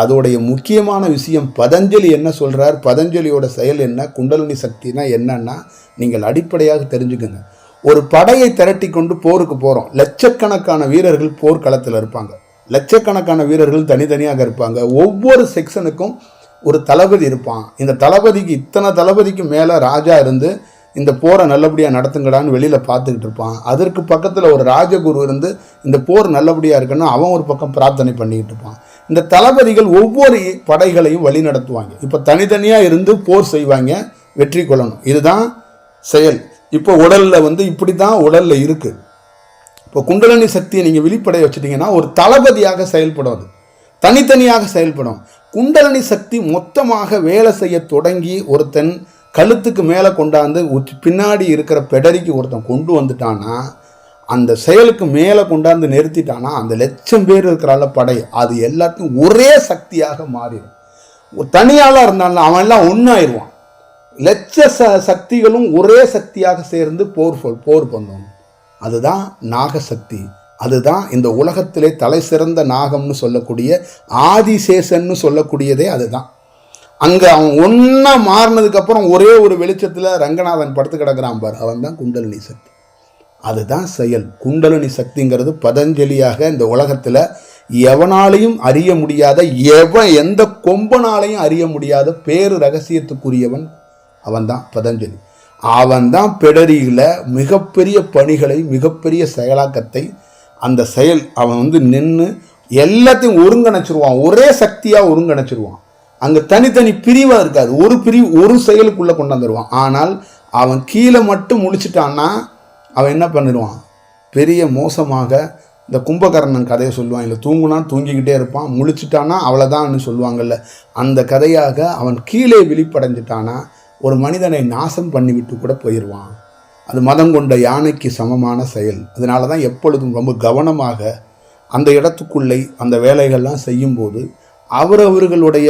அதோடைய முக்கியமான விஷயம் பதஞ்சலி என்ன சொல்கிறார், பதஞ்சலியோட செயல் என்ன, குண்டலினி சக்தினா என்னன்னா நீங்கள் அடிப்படையாக தெரிஞ்சுக்கோங்க. ஒரு படையை திரட்டி கொண்டு போருக்கு போகிறோம். லட்சக்கணக்கான வீரர்கள் போர்க்களத்தில் இருப்பாங்க. லட்சக்கணக்கான வீரர்கள் தனித்தனியாக இருப்பாங்க. ஒவ்வொரு செக்ஷனுக்கும் ஒரு தளபதி இருப்பான். இந்த தளபதிக்கு இத்தனை தளபதிக்கு மேலே ராஜா இருந்து இந்த போரை நல்லபடியாக நடத்துங்கடான்னு வெளியில் பார்த்துக்கிட்டு இருப்பான். அதற்கு பக்கத்தில் ஒரு ராஜகுரு இருந்து இந்த போர் நல்லபடியாக இருக்குன்னா அவன் ஒரு பக்கம் பிரார்த்தனை பண்ணிக்கிட்டு இருப்பான். இந்த தளபதிகள் ஒவ்வொரு படைகளையும் வழி நடத்துவாங்க. இப்போ தனித்தனியாக இருந்து போர் செய்வாங்க, வெற்றி கொள்ளணும். இதுதான் செயல். இப்போ உடலில் வந்து இப்படி தான் உடலில் இருக்குது. இப்போ குண்டலினி சக்தியை நீங்கள் விழிப்படைய வச்சுட்டிங்கன்னா ஒரு தளபதியாக செயல்படும், அது தனித்தனியாக செயல்படும். குண்டலினி சக்தி மொத்தமாக வேலை செய்ய தொடங்கி ஒருத்தன் கழுத்துக்கு மேலே கொண்டாந்து பின்னாடி இருக்கிற பெடரிக்கு ஒருத்தன் கொண்டு வந்துட்டான்னா, அந்த செயலுக்கு மேலே கொண்டாந்து நிறுத்திட்டானா, அந்த லட்சம் பேர் இருக்கிறால படை அது எல்லாத்தையும் ஒரே சக்தியாக மாறிடும். தனியாளாக இருந்தாலும் அவன் எல்லாம் ஒன்றாயிருவான். லட்ச சக்திகளும் ஒரே சக்தியாக சேர்ந்து போர் பண்ணும். அதுதான் நாகசக்தி. அதுதான் இந்த உலகத்திலே தலை சிறந்த நாகம்னு சொல்லக்கூடிய ஆதிசேஷன்னு சொல்லக்கூடியதே அதுதான். அங்கே அவன் ஒன்றா மாறினதுக்கப்புறம் ஒரே ஒரு வெளிச்சத்தில் ரங்கநாதன் படுத்து கிடக்கிறான் பார், அவன் தான் குண்டலினி சக்தி. அதுதான் செயல். குண்டலினி சக்திங்கிறது பதஞ்சலியாக இந்த உலகத்தில் எவனாலையும் அறிய முடியாத, எந்த கொம்பனாலையும் அறிய முடியாத பேரு ரகசியத்துக்குரியவன் அவன்தான் பதஞ்சலி. அவன்தான் பெடரியில் மிகப்பெரிய பணிகளை, மிகப்பெரிய செயலாக்கத்தை, அந்த செயல் அவன் வந்து நின்று எல்லாத்தையும் ஒருங்கிணைச்சிருவான். ஒரே சக்தியாக ஒருங்கிணைச்சிருவான். அங்கே தனித்தனி பிரிவாக இருக்காது. ஒரு பிரிவு ஒரு செயலுக்குள்ளே கொண்டாந்துருவான். ஆனால் அவன் கீழே மட்டும் முழிச்சிட்டான்னா அவன் என்ன பண்ணிடுவான், பெரிய மோசமாக இந்த கும்பகர்ணன் கதையை சொல்லுவான். இல்லை தூங்குனா தூங்கிக்கிட்டே இருப்பான், முழிச்சிட்டானா அவ்வளோதான்னு சொல்லுவாங்கள்ல, அந்த கதையாக அவன் கீழே விழிப்படைஞ்சிட்டானா ஒரு மனிதனை நாசம் பண்ணிவிட்டு கூட போயிடுவான். அது மதம் கொண்ட யானைக்கு சமமான செயல். அதனால தான் எப்பொழுதும் ரொம்ப கவனமாக அந்த இடத்துக்குள்ளே அந்த வேலைகள்லாம் செய்யும்போது அவரவர்களுடைய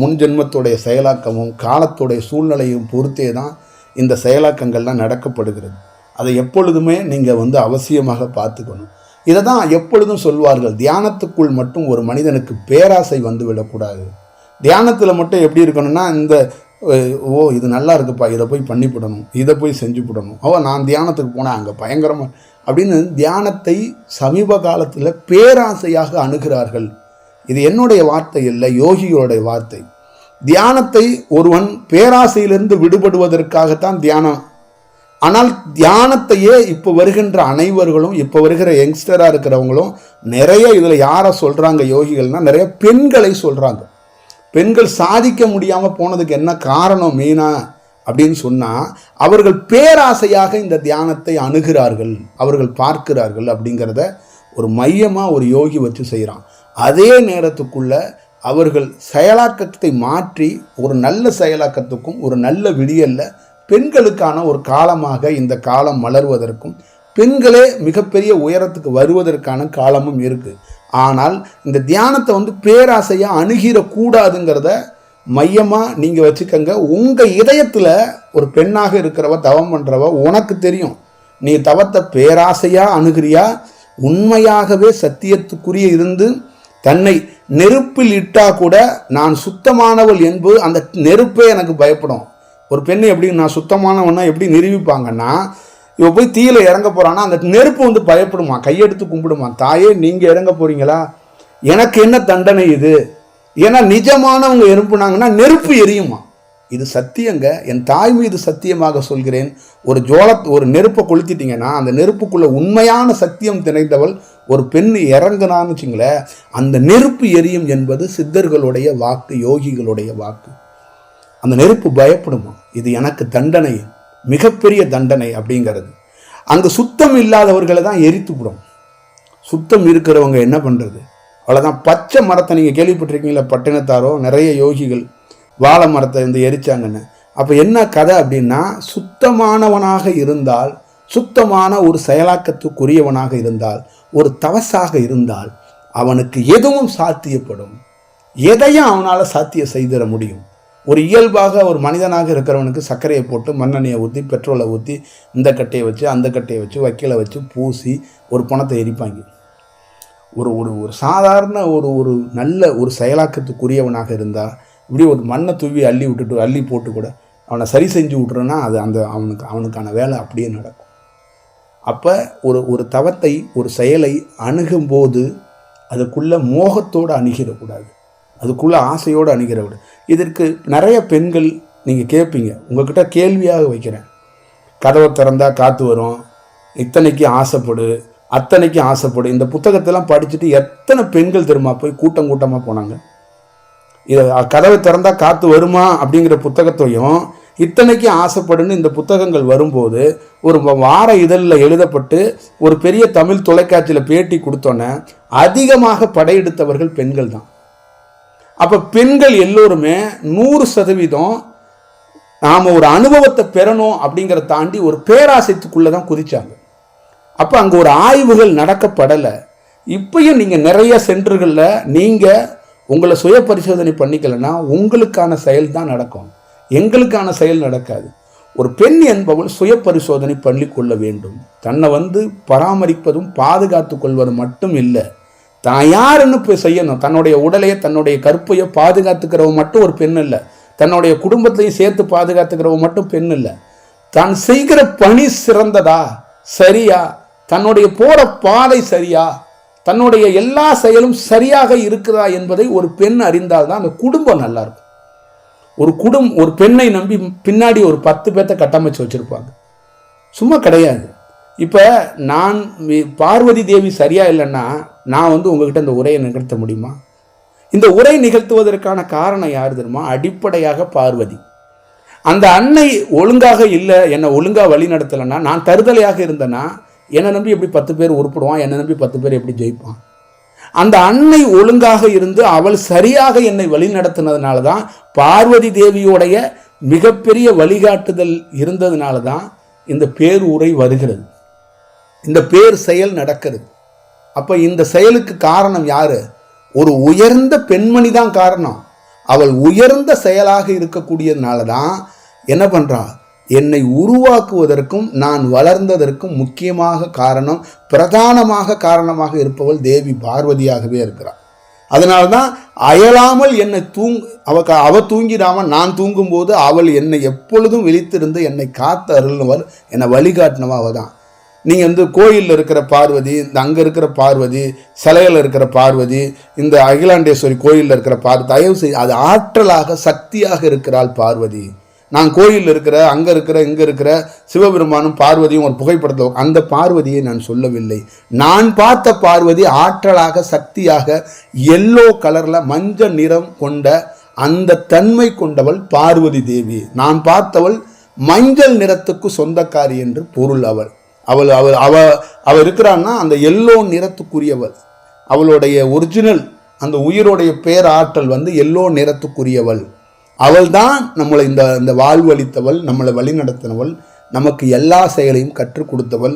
முன்ஜென்மத்துடைய செயலாக்கமும் காலத்துடைய சூழ்நிலையும் பொறுத்தே தான் இந்த செயலாக்கங்கள்லாம் நடக்கப்படுகிறது. அதை எப்பொழுதுமே நீங்கள் வந்து அவசியமாக பார்த்துக்கணும். இதை தான் எப்பொழுதும் சொல்வார்கள், தியானத்துக்குள் மட்டும் ஒரு மனிதனுக்கு பேராசை வந்து விடக்கூடாது. தியானத்தில் மட்டும் எப்படி இருக்கணும்னா, இந்த இது நல்லா இருக்குப்பா, இதை போய் பண்ணிவிடணும், இதை போய் செஞ்சுவிடணும், நான் தியானத்துக்கு போனேன் அங்கே பயங்கரமாக அப்படின்னு தியானத்தை சமீப காலத்தில் பேராசையாக அணுகிறார்கள். இது என்னுடைய வார்த்தை இல்லை, யோகியோடைய வார்த்தை. தியானத்தை ஒருவன் பேராசையிலிருந்து விடுபடுவதற்காகத்தான் தியானம். ஆனால் தியானத்தையே இப்போ வருகின்ற அனைவர்களும், இப்போ வருகிற யங்ஸ்டராக இருக்கிறவங்களும் நிறைய இதில் யாரை சொல்கிறாங்க யோகிகள்னால், நிறைய பெண்களை சொல்கிறாங்க. பெண்கள் சாதிக்க முடியாமல் போனதுக்கு என்ன காரணம் மெயினாக அப்படின்னு சொன்னால், அவர்கள் பேராசையாக இந்த தியானத்தை அணுகிறார்கள், அவர்கள் பார்க்கிறார்கள் அப்படிங்கிறத ஒரு மையமாக ஒரு யோகி வச்சு செய்கிறான். அதே நேரத்துக்குள்ள அவர்கள் செயலாக்கத்தை மாற்றி ஒரு நல்ல செயலாக்கத்துக்கும் ஒரு நல்ல விடியல்ல பெண்களுக்கான ஒரு காலமாக இந்த காலம் மலர்வதற்கும் பெண்களே மிகப்பெரிய உயரத்துக்கு வருவதற்கான காலமும் இருக்குது. ஆனால் இந்த தியானத்தை வந்து பேராசையாக அணுகிடக்கூடாதுங்கிறத மையமாக நீங்கள் வச்சுக்கோங்க. உங்கள் இதயத்தில் ஒரு பெண்ணாக இருக்கிறவ, தவம் பண்ணுறவ, உனக்கு தெரியும் நீ தவத்தை பேராசையாக அணுகிறியா, உண்மையாகவே சத்தியத்துக்குரிய இருந்து தன்னை நெருப்பில் இட்டா கூட நான் சுத்தமானவள் என்பது அந்த நெருப்பே எனக்கு பயப்படும். ஒரு பெண்ணை எப்படி நான் சுத்தமானவன்னா எப்படி நிரூபிப்பாங்கன்னா, இவ போய் தீயில இறங்க போறான்னா அந்த நெருப்பு வந்து பயப்படுமா, கையெடுத்து கும்பிடுமா, தாயே நீங்க இறங்க போறீங்களா, எனக்கு என்ன தண்டனை இது? ஏன்னா நிஜமானவங்க எறும்புனாங்கன்னா நெருப்பு எரியுமா. இது சத்தியங்க, என் தாய் மீது சத்தியமாக சொல்கிறேன். ஒரு நெருப்பை கொளுத்திட்டீங்கன்னா அந்த நெருப்புக்குள்ள உண்மையான சத்தியம் திணைந்தவள் ஒரு பெண் இறங்குனான்னு வச்சுங்களேன், அந்த நெருப்பு எரியும் என்பது சித்தர்களுடைய வாக்கு, யோகிகளுடைய வாக்கு. அந்த நெருப்பு பயப்படுமா, இது எனக்கு தண்டனை, மிகப்பெரிய தண்டனை அப்படிங்கிறது. அங்கு சுத்தம் இல்லாதவர்களை தான் எரித்துவிடும். சுத்தம் இருக்கிறவங்க என்ன பண்ணுறது, அவ்வளோதான். பச்சை மரத்தை நீங்கள் கேள்விப்பட்டிருக்கீங்களா, பட்டினத்தாரோ நிறைய யோகிகள் வாழை மரத்தை வந்து எரிச்சாங்கன்னு. அப்போ என்ன கதை அப்படின்னா, சுத்தமானவனாக இருந்தால், சுத்தமான ஒரு செயலாக்கத்துக்குரியவனாக இருந்தால், ஒரு தவசாக இருந்தால் அவனுக்கு எதுவும் சாத்தியப்படும், எதையும் அவனால் சாத்தியம் செய்திட முடியும். ஒரு இயல்பாக ஒரு மனிதனாக இருக்கிறவனுக்கு சர்க்கரையை போட்டு மண்ணெண்ணெயை ஊற்றி பெட்ரோலை ஊற்றி இந்த கட்டையை வச்சு அந்த கட்டையை வச்சு வக்கீலை வச்சு பூசி ஒரு பணத்தை எரிப்பாங்க. ஒரு ஒரு ஒரு சாதாரண ஒரு நல்ல ஒரு செயலாக்கத்துக்குரியவனாக இருந்தால் இப்படி ஒரு மண்ணை தூவி அள்ளி போட்டு கூட அவனை சரி செஞ்சு விட்றோன்னா அது அவனுக்கான வேலை அப்படியே நடக்கும். அப்போ ஒரு தவத்தை ஒரு செயலை அணுகும்போது அதுக்குள்ளே மோகத்தோடு அணுகிடக்கூடாது, அதுக்குள்ளே ஆசையோடு அணுகிறவிட. இதற்கு நிறைய பெண்கள் நீங்கள் கேட்பீங்க, உங்கள்கிட்ட கேள்வியாக வைக்கிறேன். கதவை திறந்தால் காற்று வரும், இத்தனைக்கு ஆசைப்படு, அத்தனைக்கு ஆசைப்படு. இந்த புத்தகத்தெல்லாம் படிச்சுட்டு எத்தனை பெண்கள் தெரியுமா போய் கூட்டம் கூட்டமாக போனாங்க. இதை கதவை திறந்தால் காற்று வருமா அப்படிங்கிற புத்தகத்தையும் இத்தனைக்கு ஆசைப்படுன்னு இந்த புத்தகங்கள் வரும்போது ஒரு வார இதழில் எழுதப்பட்டு ஒரு பெரிய தமிழ் தொலைக்காட்சியில் பேட்டி கொடுத்தோன்னே அதிகமாக படையெடுத்தவர்கள் பெண்கள் தான். அப்போ பெண்கள் எல்லோருமே 100% நாம் ஒரு அனுபவத்தை பெறணும் அப்படிங்கிறத தாண்டி ஒரு பேராசைத்துக்குள்ளே தான் குதிச்சாங்க. அப்போ அங்கே ஒரு ஆய்வுகள் நடக்கப்படலை. இப்பயும் நீங்கள் நிறைய சென்டர்களில் நீங்கள் உங்களை சுய பரிசோதனை பண்ணிக்கலைன்னா உங்களுக்கான செயல் தான் நடக்கும், எங்களுக்கான செயல் நடக்காது. ஒரு பெண் என்பவள் சுய பரிசோதனை பண்ணிக்கொள்ள வேண்டும். தன்னை வந்து பராமரிப்பதும் பாதுகாத்து கொள்வது மட்டும் இல்லை, தான் யாருன்னு போய் செய்யணும். தன்னுடைய உடலையை தன்னுடைய கற்பையை பாதுகாத்துக்கிறவ மட்டும் ஒரு பெண் இல்லை, தன்னுடைய குடும்பத்தையும் சேர்த்து பாதுகாத்துக்கிறவ மட்டும் பெண் இல்லை. தான் செய்கிற பணி சிறந்ததா, சரியா, தன்னுடைய போற பாதை சரியா, தன்னுடைய எல்லா செயலும் சரியாக இருக்கிறதா என்பதை ஒரு பெண் அறிந்தால்தான் அந்த குடும்பம் நல்லா இருக்கும். ஒரு பெண்ணை நம்பி பின்னாடி ஒரு 10 பேர்த்த கட்டமைச்சு வச்சிருப்பாங்க, சும்மா கிடையாது. இப்போ நான் பார்வதி தேவி சரியா இல்லைன்னா நான் வந்து உங்ககிட்ட இந்த உரையை நிகழ்த்த முடியுமா? இந்த உரை நிகழ்த்துவதற்கான காரணம் யார் தெரியுமா? அடிப்படையாக பார்வதி. அந்த அன்னை ஒழுங்காக இல்லை, என்னை ஒழுங்காக வழி நடத்தலைன்னா, நான் தருதலையாக இருந்தேன்னா என்னை நம்பி எப்படி 10 பேர் உருப்பிடுவான், என்னை நம்பி 10 பேர் எப்படி ஜெயிப்பான்? அந்த அன்னை ஒழுங்காக இருந்து அவள் சரியாக என்னை வழி நடத்தினதுனால தான், பார்வதி தேவியோடைய மிகப்பெரிய வழிகாட்டுதல் இருந்ததுனால தான் இந்த பேருரை வருகிறது, இந்த பேர் செயல் நடக்கிறது. அப்போ இந்த செயலுக்கு காரணம் யாரு? ஒரு உயர்ந்த பெண்மணி தான் காரணம். அவள் உயர்ந்த செயலாக இருக்கக்கூடியதுனால தான் என்ன பண்ணுறா, என்னை உருவாக்குவதற்கும் நான் வளர்ந்ததற்கும் முக்கியமாக காரணம், பிரதானமாக காரணமாக இருப்பவள் தேவி பார்வதியாகவே இருக்கிறாள். அதனால தான் அயலாமல் என்னை அவ தூங்கிடாமல் நான் தூங்கும்போது அவள் என்னை எப்பொழுதும் விழித்திருந்து என்னை காத்து அருள்னவள், என்னை வழிகாட்டினவா அவள் தான். நீங்கள் வந்து கோயிலில் இருக்கிற பார்வதி, இந்த அங்கே இருக்கிற பார்வதி, சிலையில் இருக்கிற பார்வதி, இந்த அகிலாண்டேஸ்வரி கோயிலில் இருக்கிற பார்வதி, தயவு செய்து அது ஆற்றலாக சக்தியாக இருக்கிறாள் பார்வதி. நான் கோயிலில் இருக்கிற அங்கே இருக்கிற இங்கே இருக்கிற சிவபெருமானும் பார்வதியும் ஒரு புகைப்படத்தில், அந்த பார்வதியை நான் சொல்லவில்லை. நான் பார்த்த பார்வதி ஆற்றலாக சக்தியாக எல்லோ கலரில் மஞ்சள் நிறம் கொண்ட அந்த தன்மை கொண்டவள் பார்வதி தேவி. நான் பார்த்தவள் மஞ்சள் நிறத்துக்கு சொந்தக்காரி என்று பொருள். அவள் இருக்கிறான்னா அந்த எல்லோ நிறத்துக்குரியவள். அவளுடைய ஒரிஜினல் அந்த உயிருடைய பேராற்றல் வந்து எல்லோ நிறத்துக்குரியவள். அவள் தான் நம்மளை இந்த வாழ்வு அளித்தவள், நம்மளை வழி நடத்தினவள், நமக்கு எல்லா செயலையும் கற்றுக் கொடுத்தவள்.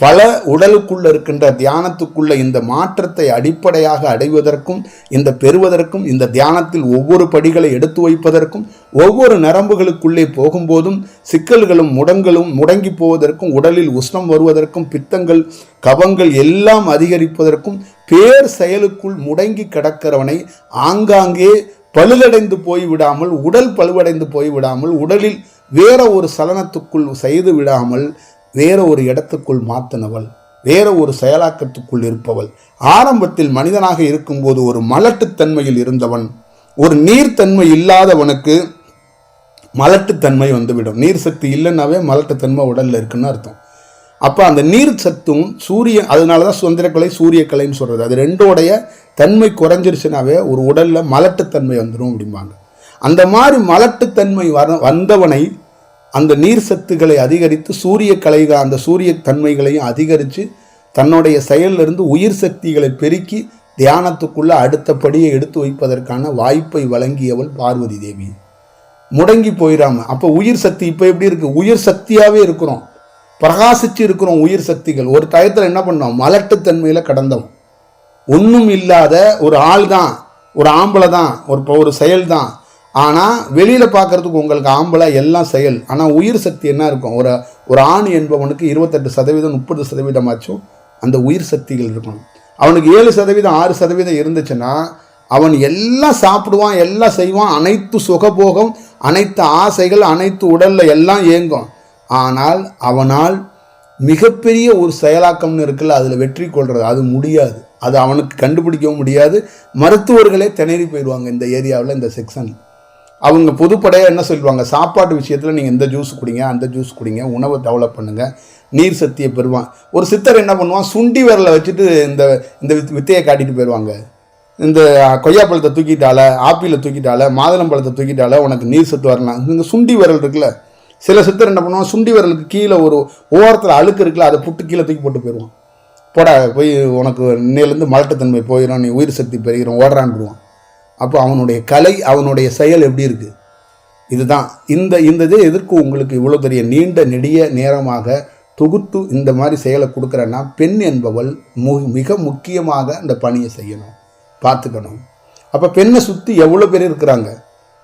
பல உடலுக்குள்ள இருக்கின்ற தியானத்துக்குள்ள இந்த மாற்றத்தை அடிப்படையாக அடைவதற்கும் இந்த பெறுவதற்கும் இந்த தியானத்தில் ஒவ்வொரு படிகளை எடுத்து வைப்பதற்கும் ஒவ்வொரு நரம்புகளுக்குள்ளே போகும்போதும் சிக்கல்களும் முடங்கி போவதற்கும் உடலில் உஷ்ணம் வருவதற்கும் பித்தங்கள் கபங்கள் எல்லாம் அதிகரிப்பதற்கும் பேர் செயலுக்குள் முடங்கி கிடக்கிறவனை ஆங்காங்கே பழுதடைந்து போய்விடாமல் உடல் பழுவடைந்து போய்விடாமல் உடலில் வேற ஒரு சலனத்துக்குள் செய்து விடாமல் வேற ஒரு இடத்துக்குள் மாற்றினவள், வேற ஒரு செயலாக்கத்துக்குள் இருப்பவள். ஆரம்பத்தில் மனிதனாக இருக்கும்போது ஒரு மலட்டுத்தன்மையில் இருந்தவன், ஒரு நீர்த்தன்மை இல்லாதவனுக்கு மலட்டுத்தன்மை வந்துவிடும். நீர் சக்தி இல்லைன்னாவே மலட்டுத்தன்மை உடலில் இருக்குன்னு அர்த்தம். அப்போ அந்த நீர் சத்தும் சூரியன், அதனால தான் சுதந்திரக்கலை சூரியக்கலைன்னு சொல்கிறது. அது ரெண்டோடைய தன்மை குறைஞ்சிருச்சுனாவே ஒரு உடலில் மலட்டுத்தன்மை வந்துடும் அப்படிம்பாங்க. அந்த மாதிரி மலட்டுத்தன்மை வந்தவனை அந்த நீர் சத்துக்களை அதிகரித்து அந்த சூரிய தன்மைகளையும் அதிகரித்து தன்னுடைய செயலிலிருந்து உயிர் சக்திகளை பெருக்கி தியானத்துக்குள்ள அடுத்த படியை எடுத்து வைப்பதற்கான வாய்ப்பை வழங்கியவள் பார்வதி தேவி. முடங்கி போயிடாம. அப்போ உயிர் சக்தி இப்போ எப்படி இருக்குது? உயிர் சக்தியாகவே இருக்கிறோம், பிரகாசிச்சு இருக்கிறோம். உயிர் சக்திகள் ஒரு டயத்தில் என்ன பண்ணோம்? மலட்டுத்தன்மையில் கடந்தோம். ஒன்றும் இல்லாத ஒரு ஆள் தான், ஒரு ஆம்பளை தான், ஒரு செயல் தான். ஆனால் வெளியில் பார்க்குறதுக்கு உங்களுக்கு ஆம்பளை எல்லாம் செயல். ஆனால் உயிர் சக்தி என்ன இருக்கும்? ஒரு ஆண் என்பவனுக்கு 28% 30% ஆச்சும் அந்த உயிர் சக்திகள் இருக்கணும். அவனுக்கு 7% 6% இருந்துச்சுன்னா அவன் எல்லாம் சாப்பிடுவான், எல்லாம் செய்வான், அனைத்து சுகபோகம், அனைத்து ஆசைகள், அனைத்து உடலில் எல்லாம் இயங்கும். ஆனால் அவனால் மிகப்பெரிய ஒரு செயலாக்கம்னு இருக்குல்ல, அதில் வெற்றி கொள்வது அது முடியாது. அது அவனுக்கு கண்டுபிடிக்கவும் முடியாது. மருத்துவர்களே திணறி போயிடுவாங்க இந்த ஏரியாவில், இந்த செக்ஷன். அவங்க பொதுப்படையாக என்ன சொல்லுவாங்க? சாப்பாட்டு விஷயத்தில் நீங்கள் இந்த ஜூஸ் குடிங்க, அந்த ஜூஸ் குடிங்க, உணவை டெவலப் பண்ணுங்கள், நீர் சக்தியை பெறுவான். ஒரு சித்தர் என்ன பண்ணுவான்? சுண்டி விரலை வச்சுட்டு இந்த வித்தையை காட்டிட்டு போயிடுவாங்க. இந்த கொய்யாப்பழத்தை தூக்கிட்டால, ஆப்பிளை தூக்கிட்டால, மாதுளம்பழத்தை தூக்கிட்டால உனக்கு நீர் சத்து வரலாம். இங்கே சுண்டி விரல் இருக்குல்ல, சில சித்தர் என்ன பண்ணுவான்? சுண்டி விரலுக்கு கீழே ஒரு ஓரத்தில் அழுக்கு இருக்குல்ல, அதை புட்டு கீழே தூக்கி போட்டு போயிடுவான். போடா போய் உனக்கு இன்னையிலேருந்து மலட்டுத்தன்மை போயிடும், நீ உயிர் சக்தி பெறுகிறோம், ஓடுறான்டுவான். அப்போ அவனுடைய கலை, அவனுடைய செயல் எப்படி இருக்குது? இதுதான் இந்த இதை எதற்கு உங்களுக்கு இவ்வளோ பெரிய நீண்ட நெடிய நேரமாக தொகுத்து இந்த மாதிரி செயலை கொடுக்குறேன்னா, பெண் என்பவள் மிக முக்கியமாக அந்த பணியை செய்யணும், பார்த்துக்கணும். அப்போ பெண்ணை சுற்றி எவ்வளோ பேர் இருக்கிறாங்க,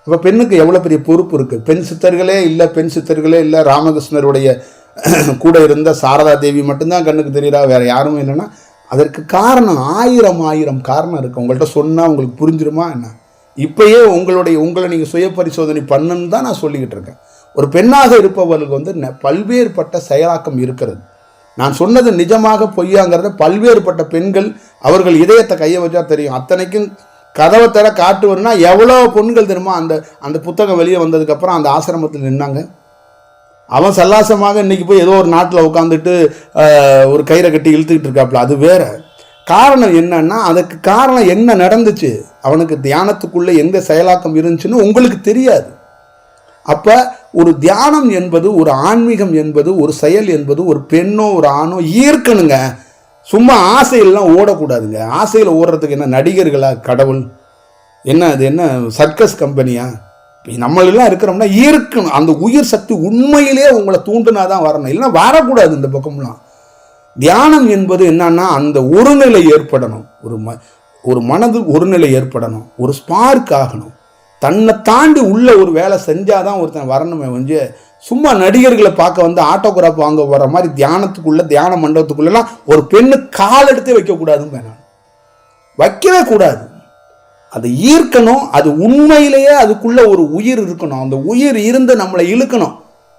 அப்போ பெண்ணுக்கு எவ்வளோ பெரிய பொறுப்பு இருக்குது. பெண் சித்தர்களே இல்லை, ராமகிருஷ்ணருடைய கூட இருந்த சாரதா தேவி மட்டும்தான் கண்ணுக்கு தெரியுறா, வேறு யாருமே இல்லைன்னா அதற்கு காரணம் ஆயிரம் காரணம் இருக்குது. உங்கள்கிட்ட சொன்னால் உங்களுக்கு புரிஞ்சிருமா என்ன? இப்போயே உங்களை நீங்கள் சுய பரிசோதனை பண்ணுன்னு தான் நான் சொல்லிக்கிட்டு இருக்கேன். ஒரு பெண்ணாக இருப்பவர்களுக்கு வந்து பல்வேறுபட்ட செயலாக்கம் இருக்கிறது. நான் சொன்னது நிஜமாக பொய்யாங்கிறத பல்வேறுபட்ட பெண்கள் அவர்கள் இதயத்தை கையை வச்சா தெரியும். அத்தனைக்கும் கதவை தர காட்டுவதுன்னா எவ்வளோ பெண்கள் தெரியுமா அந்த புத்தகம் வெளியே வந்ததுக்கப்புறம் அந்த ஆசிரமத்தில் நின்னாங்க. அவன் சல்லாசமாக இன்றைக்கி போய் ஏதோ ஒரு நாட்டில் உட்காந்துட்டு ஒரு கயிறை கட்டி இழுத்துக்கிட்டு இருக்காப்புல, அது வேற. காரணம் என்னன்னா, அதுக்கு காரணம் என்ன நடந்துச்சு, அவனுக்கு தியானத்துக்குள்ளே எந்த செயலாக்கம் இருந்துச்சுன்னு உங்களுக்கு தெரியாது. அப்போ ஒரு தியானம் என்பது, ஒரு ஆன்மீகம் என்பது, ஒரு செயல் என்பது ஒரு பெண்ணோ ஒரு ஆணோ ஈர்க்கணுங்க. சும்மா ஆசையெல்லாம் ஓடக்கூடாதுங்க. ஆசையில் ஓடுறதுக்கு என்ன நடிகர்களா கடவுள்? என்ன அது என்ன சர்க்கஸ் கம்பெனியா? நம்மளெல்லாம் இருக்கிறோம்னா ஈர்க்கணும். அந்த உயிர் சக்தி உண்மையிலே உங்களை தூண்டுனா தான் வரணும், இல்லைன்னா வரக்கூடாது இந்த பக்கம்லாம். தியானம் என்பது என்னன்னா, அந்த ஒருநிலை ஏற்படணும், ஒரு மனது ஒருநிலை ஏற்படணும், ஒரு ஸ்பார்க் ஆகணும். தன்னை தாண்டி உள்ள ஒரு வேலை செஞ்சாதான் ஒருத்தன் வரணுமே வந்து சும்மா நடிகர்களை பார்க்க வந்து ஆட்டோகிராஃப் வாங்க வர மாதிரி தியானத்துக்குள்ள, தியான மண்டபத்துக்குள்ளலாம் ஒரு பெண்ணு கால் எடுத்து வைக்கக்கூடாதுன்னு நான் வைக்கவே கூடாது. அதை ஈர்க்கணும். அது உண்மையிலேயே அதுக்குள்ள ஒரு உயிர் இருக்கணும். அந்த உயிர் இருந்து நம்மளை இழுக்கணும்.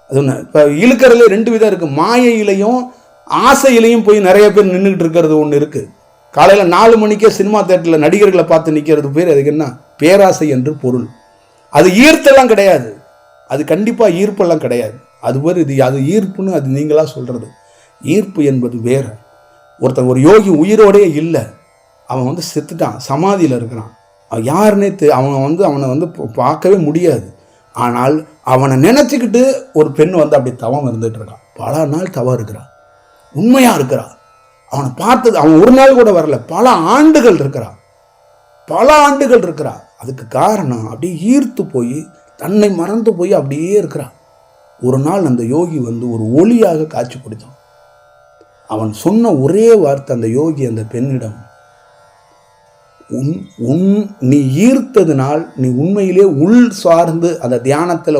அது ஒன்று. இப்போ இழுக்கிறதுல 2 விதம் இருக்குது. மாயையிலையும் ஆசையிலையும் போய் நிறைய பேர் நின்றுக்கிட்டு இருக்கிறது ஒன்று இருக்குது. காலையில் 4 மணிக்கே சினிமா தேட்டரில் நடிகர்களை பார்த்து நிற்கிறது பேர் அதுக்கு என்ன? பேராசை என்று பொருள். அது ஈர்த்தெல்லாம் கிடையாது, அது கண்டிப்பாக ஈர்ப்பெல்லாம் கிடையாது. அது பேர் அது ஈர்ப்புன்னு அது நீங்களாக சொல்கிறது. ஈர்ப்பு என்பது வேறு. ஒருத்தன் ஒரு யோகி உயிரோடே இல்லை, அவன் வந்து செத்துட்டான், சமாதியில் இருக்கிறான், யாருன்னே அவனை வந்து பார்க்கவே முடியாது. ஆனால் அவனை நினச்சிக்கிட்டு ஒரு பெண் வந்து அப்படி தவம் இருந்துகிட்டு இருக்கான், பல நாள் தவம் இருக்கிறான், உண்மையாக இருக்கிறான். அவனை பார்த்தது அவன் ஒரு நாள் கூட வரல, பல ஆண்டுகள் இருக்கிறான். அதுக்கு காரணம் அப்படியே ஈர்த்து போய் தன்னை மறந்து போய் அப்படியே இருக்கிறான். ஒரு நாள் அந்த யோகி வந்து ஒரு ஒளியாக காட்சி கொடுத்தான். அவன் சொன்ன ஒரே வார்த்தை அந்த யோகி அந்த பெண்ணிடம், நீ ஈர்த்ததுனால், நீ உண்மையிலே உள் சார்ந்து அந்த தியானத்தில்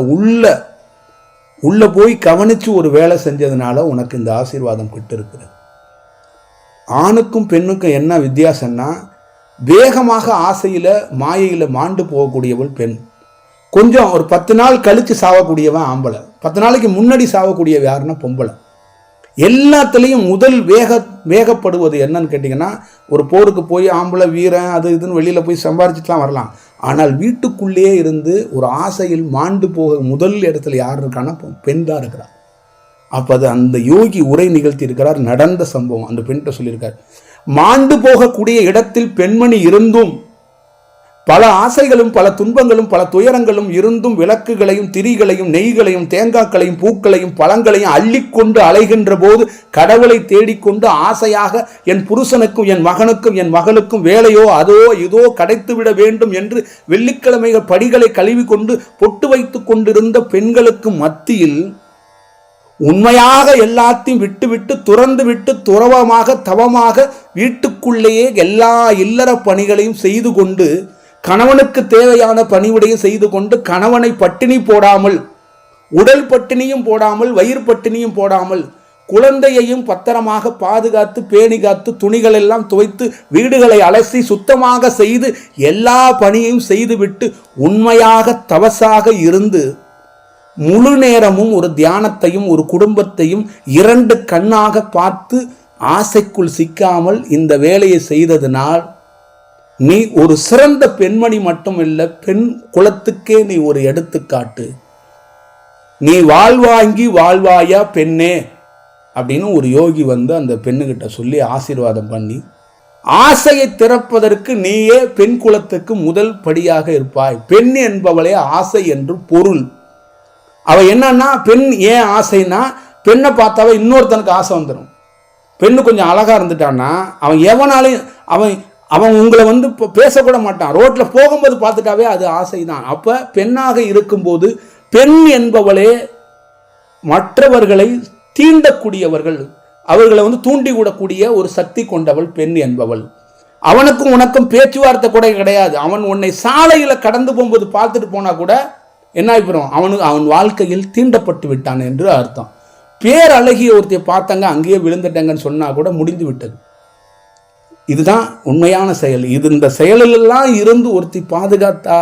உள்ள போய் கவனித்து ஒரு வேலை செஞ்சதுனால உனக்கு இந்த ஆசீர்வாதம் கிட்ட இருக்கிறது. ஆணுக்கும் பெண்ணுக்கும் என்ன வித்தியாசம்னா, வேகமாக ஆசையில் மாயையில் மாண்டு போகக்கூடியவள் பெண், கொஞ்சம் ஒரு 10 நாள் கழித்து சாவக்கூடியவன் ஆம்பளை, 10 நாளைக்கு முன்னாடி சாவக்கூடியவ யாருன்னா பொம்பளை. எல்லாத்துலேயும் முதல் வேகப்படுவது என்னன்னு கேட்டிங்கன்னா, ஒரு போருக்கு போய் ஆம்பளை வீரன் அது இதுன்னு வெளியில் போய் சம்பாரிச்சுட்டுலாம் வரலாம். ஆனால் வீட்டுக்குள்ளேயே இருந்து ஒரு ஆசையில் மாண்டு போக முதல் இடத்துல யார் இருக்கான்னா பெண் தான் இருக்கிறார். அப்போ அது அந்த யோகி உரை நிகழ்த்தி இருக்கிறார். நடந்த சம்பவம் அந்த பெண்கிட்ட சொல்லியிருக்கார். மாண்டு போகக்கூடிய இடத்தில் பெண்மணி இருந்தும், பல ஆசைகளும் பல துன்பங்களும் பல துயரங்களும் இருந்தும், விளக்குகளையும் திரிகளையும் நெய்களையும் தேங்காய்களையும் பூக்களையும் பழங்களையும் அள்ளிக்கொண்டு அலைகின்ற போது கடவுளை தேடிக்கொண்டு ஆசையாக என் புருஷனுக்கும் என் மகனுக்கும் என் மகளுக்கும் வேலையோ அதோ இதோ கிடைத்துவிட வேண்டும் என்று வெள்ளிக்கிழமைகள் படிகளை கழுவி கொண்டு பொட்டு வைத்து கொண்டிருந்த பெண்களுக்கு மத்தியில் உண்மையாக எல்லாத்தையும் விட்டுவிட்டு துறந்து விட்டு துறவமாக தவமாக வீட்டுக்குள்ளேயே எல்லா இல்லற பணிகளையும் செய்து கொண்டு, கணவனுக்கு தேவையான பணிவிடையும் செய்து கொண்டு, கணவனை பட்டினி போடாமல், உடல் பட்டினியும் போடாமல், வயிறு பட்டினியும் போடாமல், குழந்தையையும் பத்திரமாக பாதுகாத்து பேணி காத்து, துணிகள் எல்லாம் துவைத்து வீடுகளை அலசி சுத்தமாக செய்து எல்லா பணியையும் செய்துவிட்டு உண்மையாக தவசாக இருந்து முழு நேரமும் ஒரு தியானத்தையும் ஒரு குடும்பத்தையும் 2 கண்ணாக பார்த்து ஆசைக்குள் சிக்காமல் இந்த வேலையை செய்ததினால் நீ ஒரு சிறந்த பெண்மணி மட்டும் இல்லை, பெண் குலத்துக்கே நீ ஒரு எடுத்துக்காட்டு. நீ வாழ்வாங்கி வாழ்வாயா பெண்ணே அப்படின்னு ஒரு யோகி வந்து அந்த பெண்ணுகிட்ட சொல்லி ஆசீர்வாதம் பண்ணி, ஆசையை திறப்பதற்கு நீயே பெண் குலத்துக்கு முதல் படியாக இருப்பாய். பெண் என்பவளே ஆசை என்று பொருள். அவ என்னன்னா, பெண் ஏன் ஆசைன்னா, பெண்ணை பார்த்தாவே இன்னொருத்தனுக்கு ஆசை வந்துடும். பெண்ணு கொஞ்சம் அழகா இருந்துட்டான்னா அவன் எவனாலையும் அவன் உங்களை வந்து பேசக்கூட மாட்டான். ரோட்டில் போகும்போது பார்த்துட்டாவே அது ஆசை தான். அப்போ பெண்ணாக இருக்கும்போது பெண் என்பவளே மற்றவர்களை தீண்டக்கூடியவர்கள், அவர்களை வந்து தூண்டி விடக்கூடிய ஒரு சக்தி கொண்டவள் பெண் என்பவள். அவனுக்கும் உனக்கும் பேச்சுவார்த்தை கூட கிடையாது. அவன் உன்னை சாலையில் கடந்து போகும்போது பார்த்துட்டு போனா கூட என்ன ஆகிப்போம், அவன் வாழ்க்கையில் தீண்டப்பட்டு விட்டான் என்று அர்த்தம். பேரழகிய ஒருத்தையை பார்த்தாங்க அங்கேயே விழுந்துட்டாங்கன்னு சொன்னா கூட முடிந்து விட்டது. இதுதான் உண்மையான செயல். இந்த செயலெல்லாம் இருந்து ஒருத்தி பாதுகாத்தா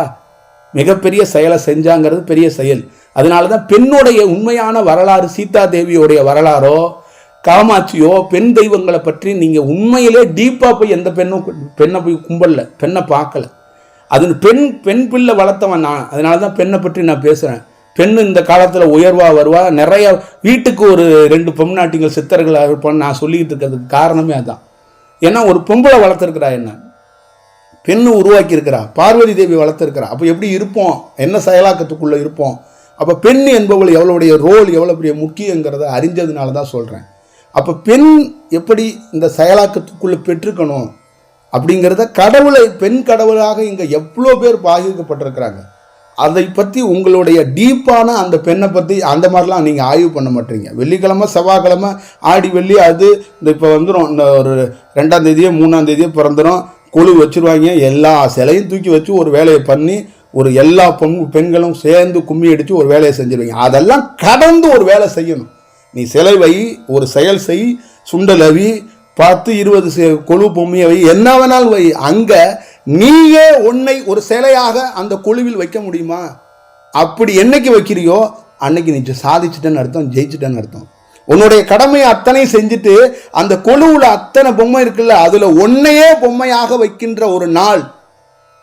மிகப்பெரிய செயலை செஞ்சாங்கிறது பெரிய செயல். அதனால தான் பெண்ணுடைய உண்மையான வரலாறு, சீதா தேவியோடைய வரலாறோ காமாட்சியோ பெண் தெய்வங்களை பற்றி நீங்கள் உண்மையிலே டீப்பாக போய் எந்த பெண்ணை போய் கும்பல, பெண்ணை பார்க்கல. அது பெண் பிள்ளை வளர்த்தவன் நான். அதனால தான் பெண்ணை பற்றி நான் பேசுகிறேன். பெண் இந்த காலத்தில் உயர்வாக வருவா. நிறைய வீட்டுக்கு ஒரு 2 பொம்நாட்டிகள் சித்தர்கள் இருப்பான்னு நான் சொல்லிக்கிட்டு இருக்கிறதுக்கு காரணமே அதுதான். ஏன்னா ஒரு பொம்பளை வளர்த்துருக்கிறா, என்ன பெண்ணு உருவாக்கி இருக்கிறா, பார்வதி தேவி வளர்த்துருக்கிறா. அப்போ எப்படி இருப்போம், என்ன செயலாக்கத்துக்குள்ளே இருப்போம். அப்போ பெண் என்பவள் எவ்வளோடைய ரோல் எவ்வளோ பெரிய முக்கியங்கிறத அறிஞ்சதுனால தான் சொல்கிறேன். அப்போ பெண் எப்படி இந்த செயலாக்கத்துக்குள்ளே பெற்றுக்கணும் அப்படிங்கிறத பெண் கடவுளாக இங்கே எவ்வளோ பேர் பாதிக்கப்பட்டிருக்கிறாங்க. அதை பற்றி உங்களுடைய டீப்பான அந்த பெண்ணை பற்றி அந்த மாதிரிலாம் நீங்கள் ஆய்வு பண்ண மாட்டீங்க. வெள்ளிக்கிழமை செவ்வாய்க்கிழமை ஆடி வெள்ளி அது இந்த இப்போ வந்துடும், இந்த ஒரு 2ஆம் தேதியோ 3ஆம் தேதியோ பிறந்துடும், கொழு வச்சுருவாங்க. எல்லா சிலையும் தூக்கி வச்சு ஒரு வேலையை பண்ணி ஒரு எல்லா பெண்களும் சேர்ந்து கும்மி அடித்து ஒரு வேலையை செஞ்சுருவீங்க. அதெல்லாம் கடந்து ஒரு வேலை செய்யணும். நீ சிலை வை, ஒரு செயல் செய், சுண்டல் அவி, 10 20 கொழு பொம்மையை வை, என்ன வேணாலும் வை. அங்கே நீயே உன்னை ஒரு சிலையாக அந்த குழுவில் வைக்க முடியுமா? அப்படி என்னைக்கு வைக்கிறியோ அன்னைக்கு நீ சாதிச்சுட்டேன்னு அர்த்தம், ஜெயிச்சுட்டேன்னு அர்த்தம். உன்னுடைய கடமையை அத்தனை செஞ்சுட்டு அந்த கொழுவில் அத்தனை பொம்மை இருக்குல்ல, அதில் ஒன்னையே பொம்மையாக வைக்கின்ற ஒரு நாள்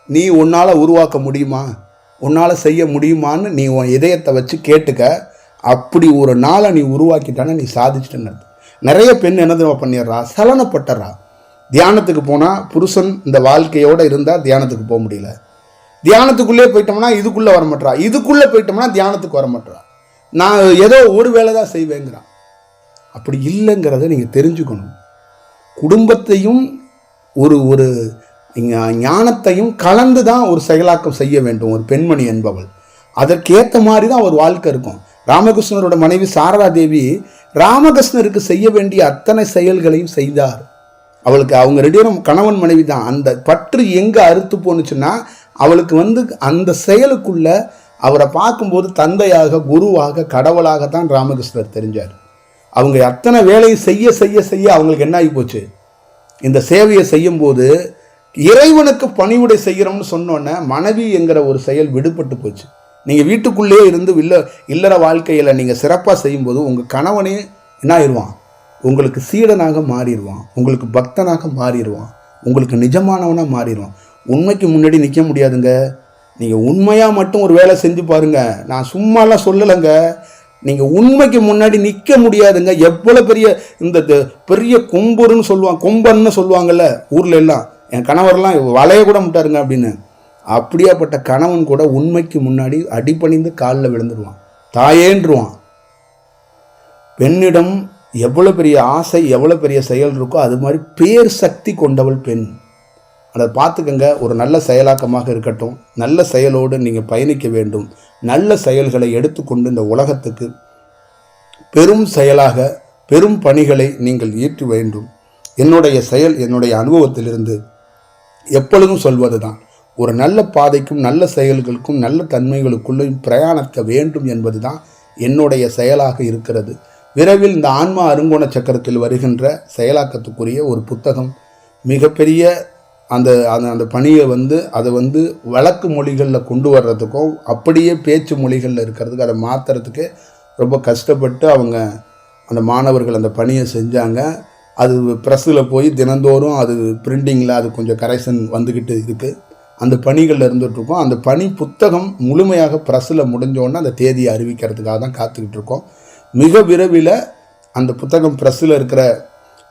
நீ உன்னால் உருவாக்க முடியுமா, உன்னால் செய்ய முடியுமான்னு நீ உன் இதயத்தை வச்சு கேட்டுக்க. அப்படி ஒரு நாளை நீ உருவாக்கிட்டானே நீ சாதிச்சிட்டேன்னு அர்த்தம். நிறைய பெண் என்ன பண்ணிடுறா, சலனப்பட்டுறா. தியானத்துக்கு போனால் புருஷன் இந்த வாழ்க்கையோடு இருந்தால் தியானத்துக்கு போக முடியல. தியானத்துக்குள்ளே போயிட்டோம்னா இதுக்குள்ளே வரமாட்டா, இதுக்குள்ளே போயிட்டோம்னா தியானத்துக்கு வரமாட்டா. நான் ஏதோ ஒரு வேலை தான் செய்வேங்கிறான். அப்படி இல்லைங்கிறத நீங்கள் தெரிஞ்சுக்கணும். குடும்பத்தையும் ஒரு ஞானத்தையும் கலந்து தான் ஒரு செயலாக்கம் செய்ய வேண்டும் ஒரு பெண்மணி என்பவள். அதற்கேற்ற மாதிரி தான் ஒரு வாழ்க்கை இருக்கும். ராமகிருஷ்ணரோட மனைவி சாரதா தேவி ராமகிருஷ்ணருக்கு செய்ய வேண்டிய அத்தனை செயல்களையும் செய்தார். அவளுக்கு அவங்க 2 பேரும் கணவன் மனைவி தான். அந்த பற்று எங்கே அறுத்து போனுச்சுன்னா அவளுக்கு அந்த செயலுக்குள்ள அவரை பார்க்கும்போது தந்தையாக, குருவாக, கடவுளாகத்தான் ராமகிருஷ்ணர் தெரிஞ்சார். அவங்க அத்தனை வேலையை செய்ய செய்ய செய்ய அவங்களுக்கு என்ன ஆகி போச்சு, இந்த சேவையை செய்யும்போது இறைவனுக்கு பணிவிடை செய்கிறோம்னு சொன்னோன்னே மனைவி என்கிற ஒரு செயல் விடுபட்டு போச்சு. நீங்கள் வீட்டுக்குள்ளேயே இருந்து இல்லற வாழ்க்கையில் நீங்கள் சிறப்பாக செய்யும்போது உங்கள் கணவனே என்ன ஆயிடுவான், உங்களுக்கு சீடனாக மாறிடுவான், உங்களுக்கு பக்தனாக மாறிடுவான், உங்களுக்கு நிஜமானவனாக மாறிடுவான். உண்மைக்கு முன்னாடி நிற்க முடியாதுங்க. நீங்கள் உண்மையாக மட்டும் ஒரு வேலை செஞ்சு பாருங்க. நான் சும்மாலாம் சொல்லலைங்க. நீங்கள் உண்மைக்கு முன்னாடி நிற்க முடியாதுங்க. எவ்வளோ பெரிய இந்த பெரிய கொம்புன்னு சொல்லுவாங்க, கொம்பன்னு சொல்லுவாங்கல்ல ஊரில் எல்லாம். என் கணவர்லாம் வளைய கூட முட்டாருங்க அப்படின்னு. அப்படியாப்பட்ட கணவன் கூட உண்மைக்கு முன்னாடி அடிபணிந்து காலில் விழுந்துருவான், தாயேன்றுவான். பெண்ணிடம் எவ்வளோ பெரிய ஆசை, எவ்வளோ பெரிய செயல் இருக்கோ அது மாதிரி பேர் சக்தி கொண்டவள் பெண். அதை பார்த்துக்கங்க. ஒரு நல்ல செயலாக்கமாக இருக்கட்டும். நல்ல செயலோடு நீங்கள் பயணிக்க வேண்டும். நல்ல செயல்களை எடுத்துக்கொண்டு இந்த உலகத்துக்கு பெரும் செயலாக பெரும் பணிகளை நீங்கள் ஈற்ற வேண்டும். என்னுடைய செயல், என்னுடைய அனுபவத்திலிருந்து எப்பொழுதும் சொல்வது தான், ஒரு நல்ல பாதைக்கும் நல்ல செயல்களுக்கும் நல்ல தன்மைகளுக்குள்ளும் பிரயாணிக்க வேண்டும் என்பது தான் என்னுடைய செயலாக இருக்கிறது. விரைவில் இந்த ஆன்மா அருங்கோண சக்கரத்தில் வருகின்ற செயலாக்கத்துக்குரிய ஒரு புத்தகம், மிகப்பெரிய அந்த அந்த பணியை அதை வழக்கு மொழிகளில் கொண்டு வர்றதுக்கும் அப்படியே பேச்சு மொழிகளில் இருக்கிறதுக்கு அதை மாற்றுறதுக்கு ரொம்ப கஷ்டப்பட்டு அவங்க அந்த மாணவர்கள் அந்த பணியை செஞ்சாங்க. அது ப்ரெஸ்ஸில் போய் தினந்தோறும் அது பிரிண்டிங்கில் அது கொஞ்சம் கரெக்ஷன் வந்துக்கிட்டு இருக்குது. அந்த பணிகளில் இருந்துகிட்ருக்கோம். அந்த பணி புத்தகம் முழுமையாக ப்ரெஸ்ஸில் முடிஞ்சோடனே அந்த தேதியை அறிவிக்கிறதுக்காக தான் காத்துக்கிட்டு இருக்கோம். மிக விரைவில் அந்த புத்தகம் ப்ரெஸ்ஸில் இருக்கிற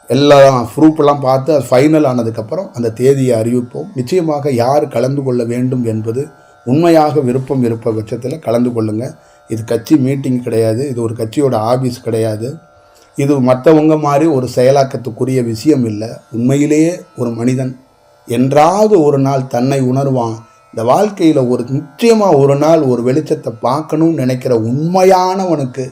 எல்லா ப்ரூஃபெல்லாம் பார்த்து அது ஃபைனல் ஆனதுக்கப்புறம் அந்த தேதியை அறிவிப்போம். நிச்சயமாக யார் கலந்து கொள்ள வேண்டும் என்பது உண்மையாக விருப்பம் இருப்ப பட்சத்தில் கலந்து கொள்ளுங்கள். இது கட்சி மீட்டிங் கிடையாது, இது ஒரு கட்சியோட ஆஃபீஸ் கிடையாது, இது மற்றவங்க மாதிரி ஒரு செயலாக்கத்துக்குரிய விஷயம் இல்லை. உண்மையிலேயே ஒரு மனிதன் என்றாவது ஒரு நாள் தன்னை உணர்வான். இந்த வாழ்க்கையில் நிச்சயமாக ஒரு நாள் ஒரு வெளிச்சத்தை பார்க்கணும்னு நினைக்கிற உண்மையானவனுக்கு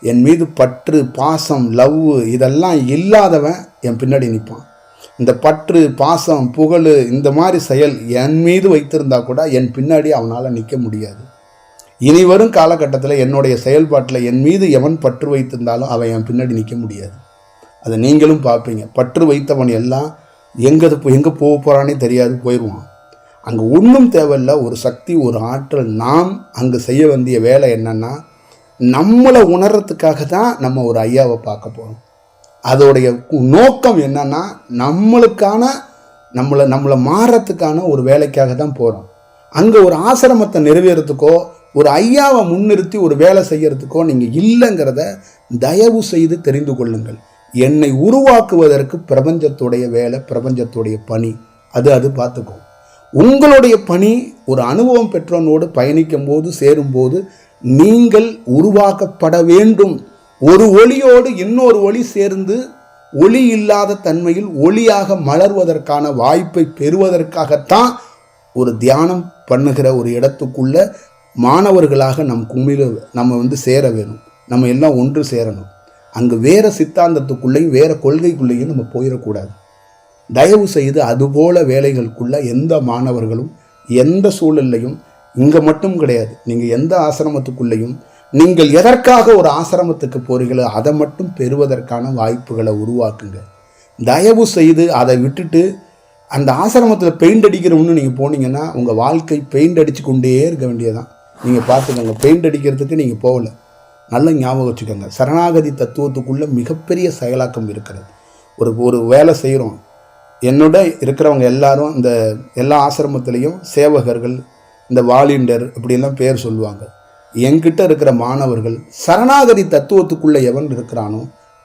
என் மீது பற்று, பாசம், லவ் இதெல்லாம் இல்லாதவன் என் பின்னாடி நிற்பான். இந்த பற்று, பாசம், புகழ் இந்த மாதிரி செயல் என் மீது வைத்திருந்தா கூட என் பின்னாடி அவனால் நிற்க முடியாது. இனி வரும் காலகட்டத்தில் என்னுடைய செயல்பாட்டில் என் மீது எவன் பற்று வைத்திருந்தாலும் அவன் என் பின்னாடி நிற்க முடியாது. அதை நீங்களும் பார்ப்பீங்க. பற்று வைத்தவன் எல்லாம் எங்கே போக போகிறானே தெரியாது, போயிடுவான். அங்கே ஒன்றும் தேவையில்லை, ஒரு சக்தி, ஒரு ஆற்றல். நாம் அங்கே செய்ய வேண்டிய வேலை என்னென்னா, நம்மளை உணர்றதுக்காக தான் நம்ம ஒரு ஐயாவை பார்க்க போகிறோம். அதோடைய நோக்கம் என்னன்னா, நம்மளை மாறுறதுக்கான ஒரு வேலைக்காக தான் போகிறோம். அங்கே ஒரு ஆசிரமத்தை நிறைவேறதுக்கோ ஒரு ஐயாவை முன்னிறுத்தி ஒரு வேலை செய்யறதுக்கோ நீங்கள் இல்லைங்கிறத தயவு செய்து தெரிந்து கொள்ளுங்கள். என்னை உருவாக்குவதற்கு பிரபஞ்சத்துடைய வேலை, பிரபஞ்சத்துடைய பணி அது பார்த்துக்கோ. உங்களுடைய பணி ஒரு அனுபவம் பெற்றவனோடு பயணிக்கும் போது, சேரும்போது நீங்கள் உருவாக்கப்பட வேண்டும். ஒரு ஒளியோடு இன்னொரு ஒளி சேர்ந்து ஒளி இல்லாத தன்மையில் ஒளியாக மலர்வதற்கான வாய்ப்பை பெறுவதற்காகத்தான் ஒரு தியானம் பண்ணுகிற ஒரு இடத்துக்குள்ள மாணவர்களாக நம்ம சேர வேணும். நம்ம எல்லாம் ஒன்று சேரணும். அங்கே வேறு சித்தாந்தத்துக்குள்ளேயும் வேறு கொள்கைக்குள்ளேயும் நம்ம போயிடக்கூடாது. தயவு செய்து அதுபோல வேலைகளுக்குள்ள எந்த மாணவர்களும் எந்த சூழல்லையும், இங்கே மட்டும் கிடையாது, நீங்கள் எந்த ஆசிரமத்துக்குள்ளேயும் நீங்கள் எதற்காக ஒரு ஆசிரமத்துக்கு போறீங்களோ அதை மட்டும் பெறுவதற்கான வாய்ப்புகளை உருவாக்குங்க. தயவு செய்து அதை விட்டுட்டு அந்த ஆசிரமத்தில் பெயிண்ட் அடிக்கிறவன்னு நீங்கள் போனீங்கன்னா உங்கள் வாழ்க்கை பெயிண்ட் அடித்து கொண்டே இருக்க வேண்டியதான். நீங்கள் பார்த்துக்கோங்க, பெயிண்ட் அடிக்கிறதுக்கு நீங்கள் போகல. நல்ல ஞாபகம் வச்சுக்கோங்க. சரணாகதி தத்துவத்துக்குள்ளே மிகப்பெரிய செயலாக்கம் இருக்கிறது. ஒரு வேலை செய்கிறோம். என்னோட இருக்கிறவங்க எல்லாரும் இந்த எல்லா ஆசிரமத்திலையும் சேவகர்கள், இந்த வாலிண்டர் இப்படியெல்லாம் பேர் சொல்லுவாங்க. என்கிட்ட இருக்கிற மாணவர்கள் சரணாகதி தத்துவத்துக்குள்ளே எவன் இருக்கிறானோ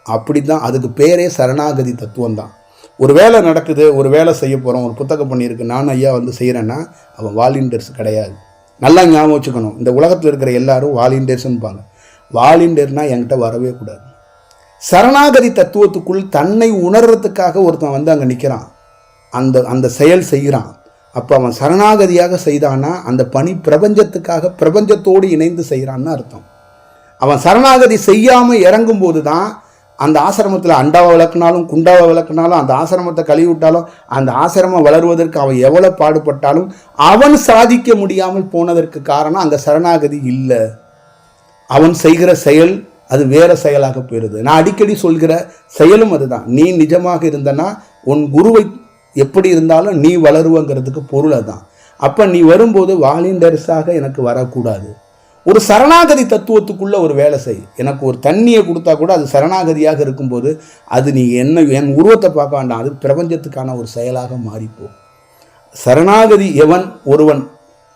அப்படி தான், அதுக்கு பேரே சரணாகதி தத்துவம் தான். ஒரு வேலை நடக்குது, ஒரு வேலை செய்ய போகிறோம், ஒரு புத்தகம் பண்ணியிருக்கு, நான் ஐயா செய்கிறேன்னா அவன் வாலிண்டர்ஸ் கிடையாது. நல்லா ஞாபகம் வச்சுக்கணும். இந்த உலகத்தில் இருக்கிற எல்லாரும் வாலிண்டர்ஸ்ன்னுப்பாங்க. வாலிண்டர்னால் என்கிட்ட வரவே கூடாது. சரணாகதி தத்துவத்துக்குள் தன்னை உணர்றதுக்காக ஒருத்தன் அங்கே நிற்கிறான், அந்த செயல் செய்கிறான். அப்போ அவன் சரணாகதியாக செய்தான்னா அந்த பணி பிரபஞ்சத்துக்காக பிரபஞ்சத்தோடு இணைந்து செய்கிறான்னு அர்த்தம். அவன் சரணாகதி செய்யாமல் இறங்கும்போது தான் அந்த ஆசிரமத்தில் அண்டாவை விளக்குனாலும் குண்டாவை விளக்குனாலும் அந்த ஆசிரமத்தை கழுவி விட்டாலும் அந்த ஆசிரமம் வளருவதற்கு அவன் எவ்வளோ பாடுபட்டாலும் அவன் சாதிக்க முடியாமல் போனதற்கு காரணம் அங்கே சரணாகதி இல்லை. அவன் செய்கிற செயல் அது வேற செயலாக போயிடுது. நான் அடிக்கடி சொல்கிற செயலும் அதுதான். நீ நிஜமாக இருந்தனா உன் குருவை எப்படி இருந்தாலும் நீ வளருவங்கிறதுக்கு பொருள் அதுதான். அப்போ நீ வரும்போது வாலண்டியர்ஸாக எனக்கு வரக்கூடாது. ஒரு சரணாகதி தத்துவத்துக்குள்ள ஒரு வேலை செய். எனக்கு ஒரு தண்ணியை கொடுத்தா கூட அது சரணாகதியாக இருக்கும்போது அது நீ என் உருவத்தை பார்க்க வேண்டாம், அது பிரபஞ்சத்துக்கான ஒரு செயலாக மாறிப்போ. சரணாகதி ஒருவன்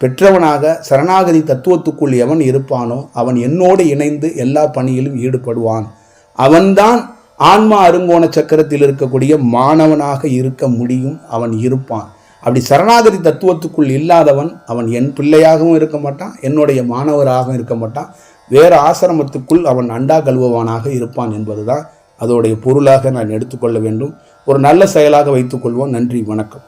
பெற்றவனாக சரணாகதி தத்துவத்துக்குள் எவன் இருப்பானோ அவன் என்னோடு இணைந்து எல்லா பணியிலும் ஈடுபடுவான். அவன்தான் ஆன்மா அருங்கோண சக்கரத்தில் இருக்கக்கூடிய மாணவனாக இருக்க முடியும். அவன் இருப்பான். அப்படி சரணாகதி தத்துவத்துக்குள் இல்லாதவன் அவன் என் பிள்ளையாகவும் இருக்க மாட்டான், என்னுடைய மாணவராகவும் இருக்க மாட்டான், வேறு ஆசிரமத்துக்குள் அவன் அண்டா கழுவுவானாக இருப்பான் என்பதுதான் அதோடைய பொருளாக நான் எடுத்துக்கொள்ள வேண்டும். ஒரு நல்ல செயலாக வைத்துக்கொள்வோம். நன்றி, வணக்கம்.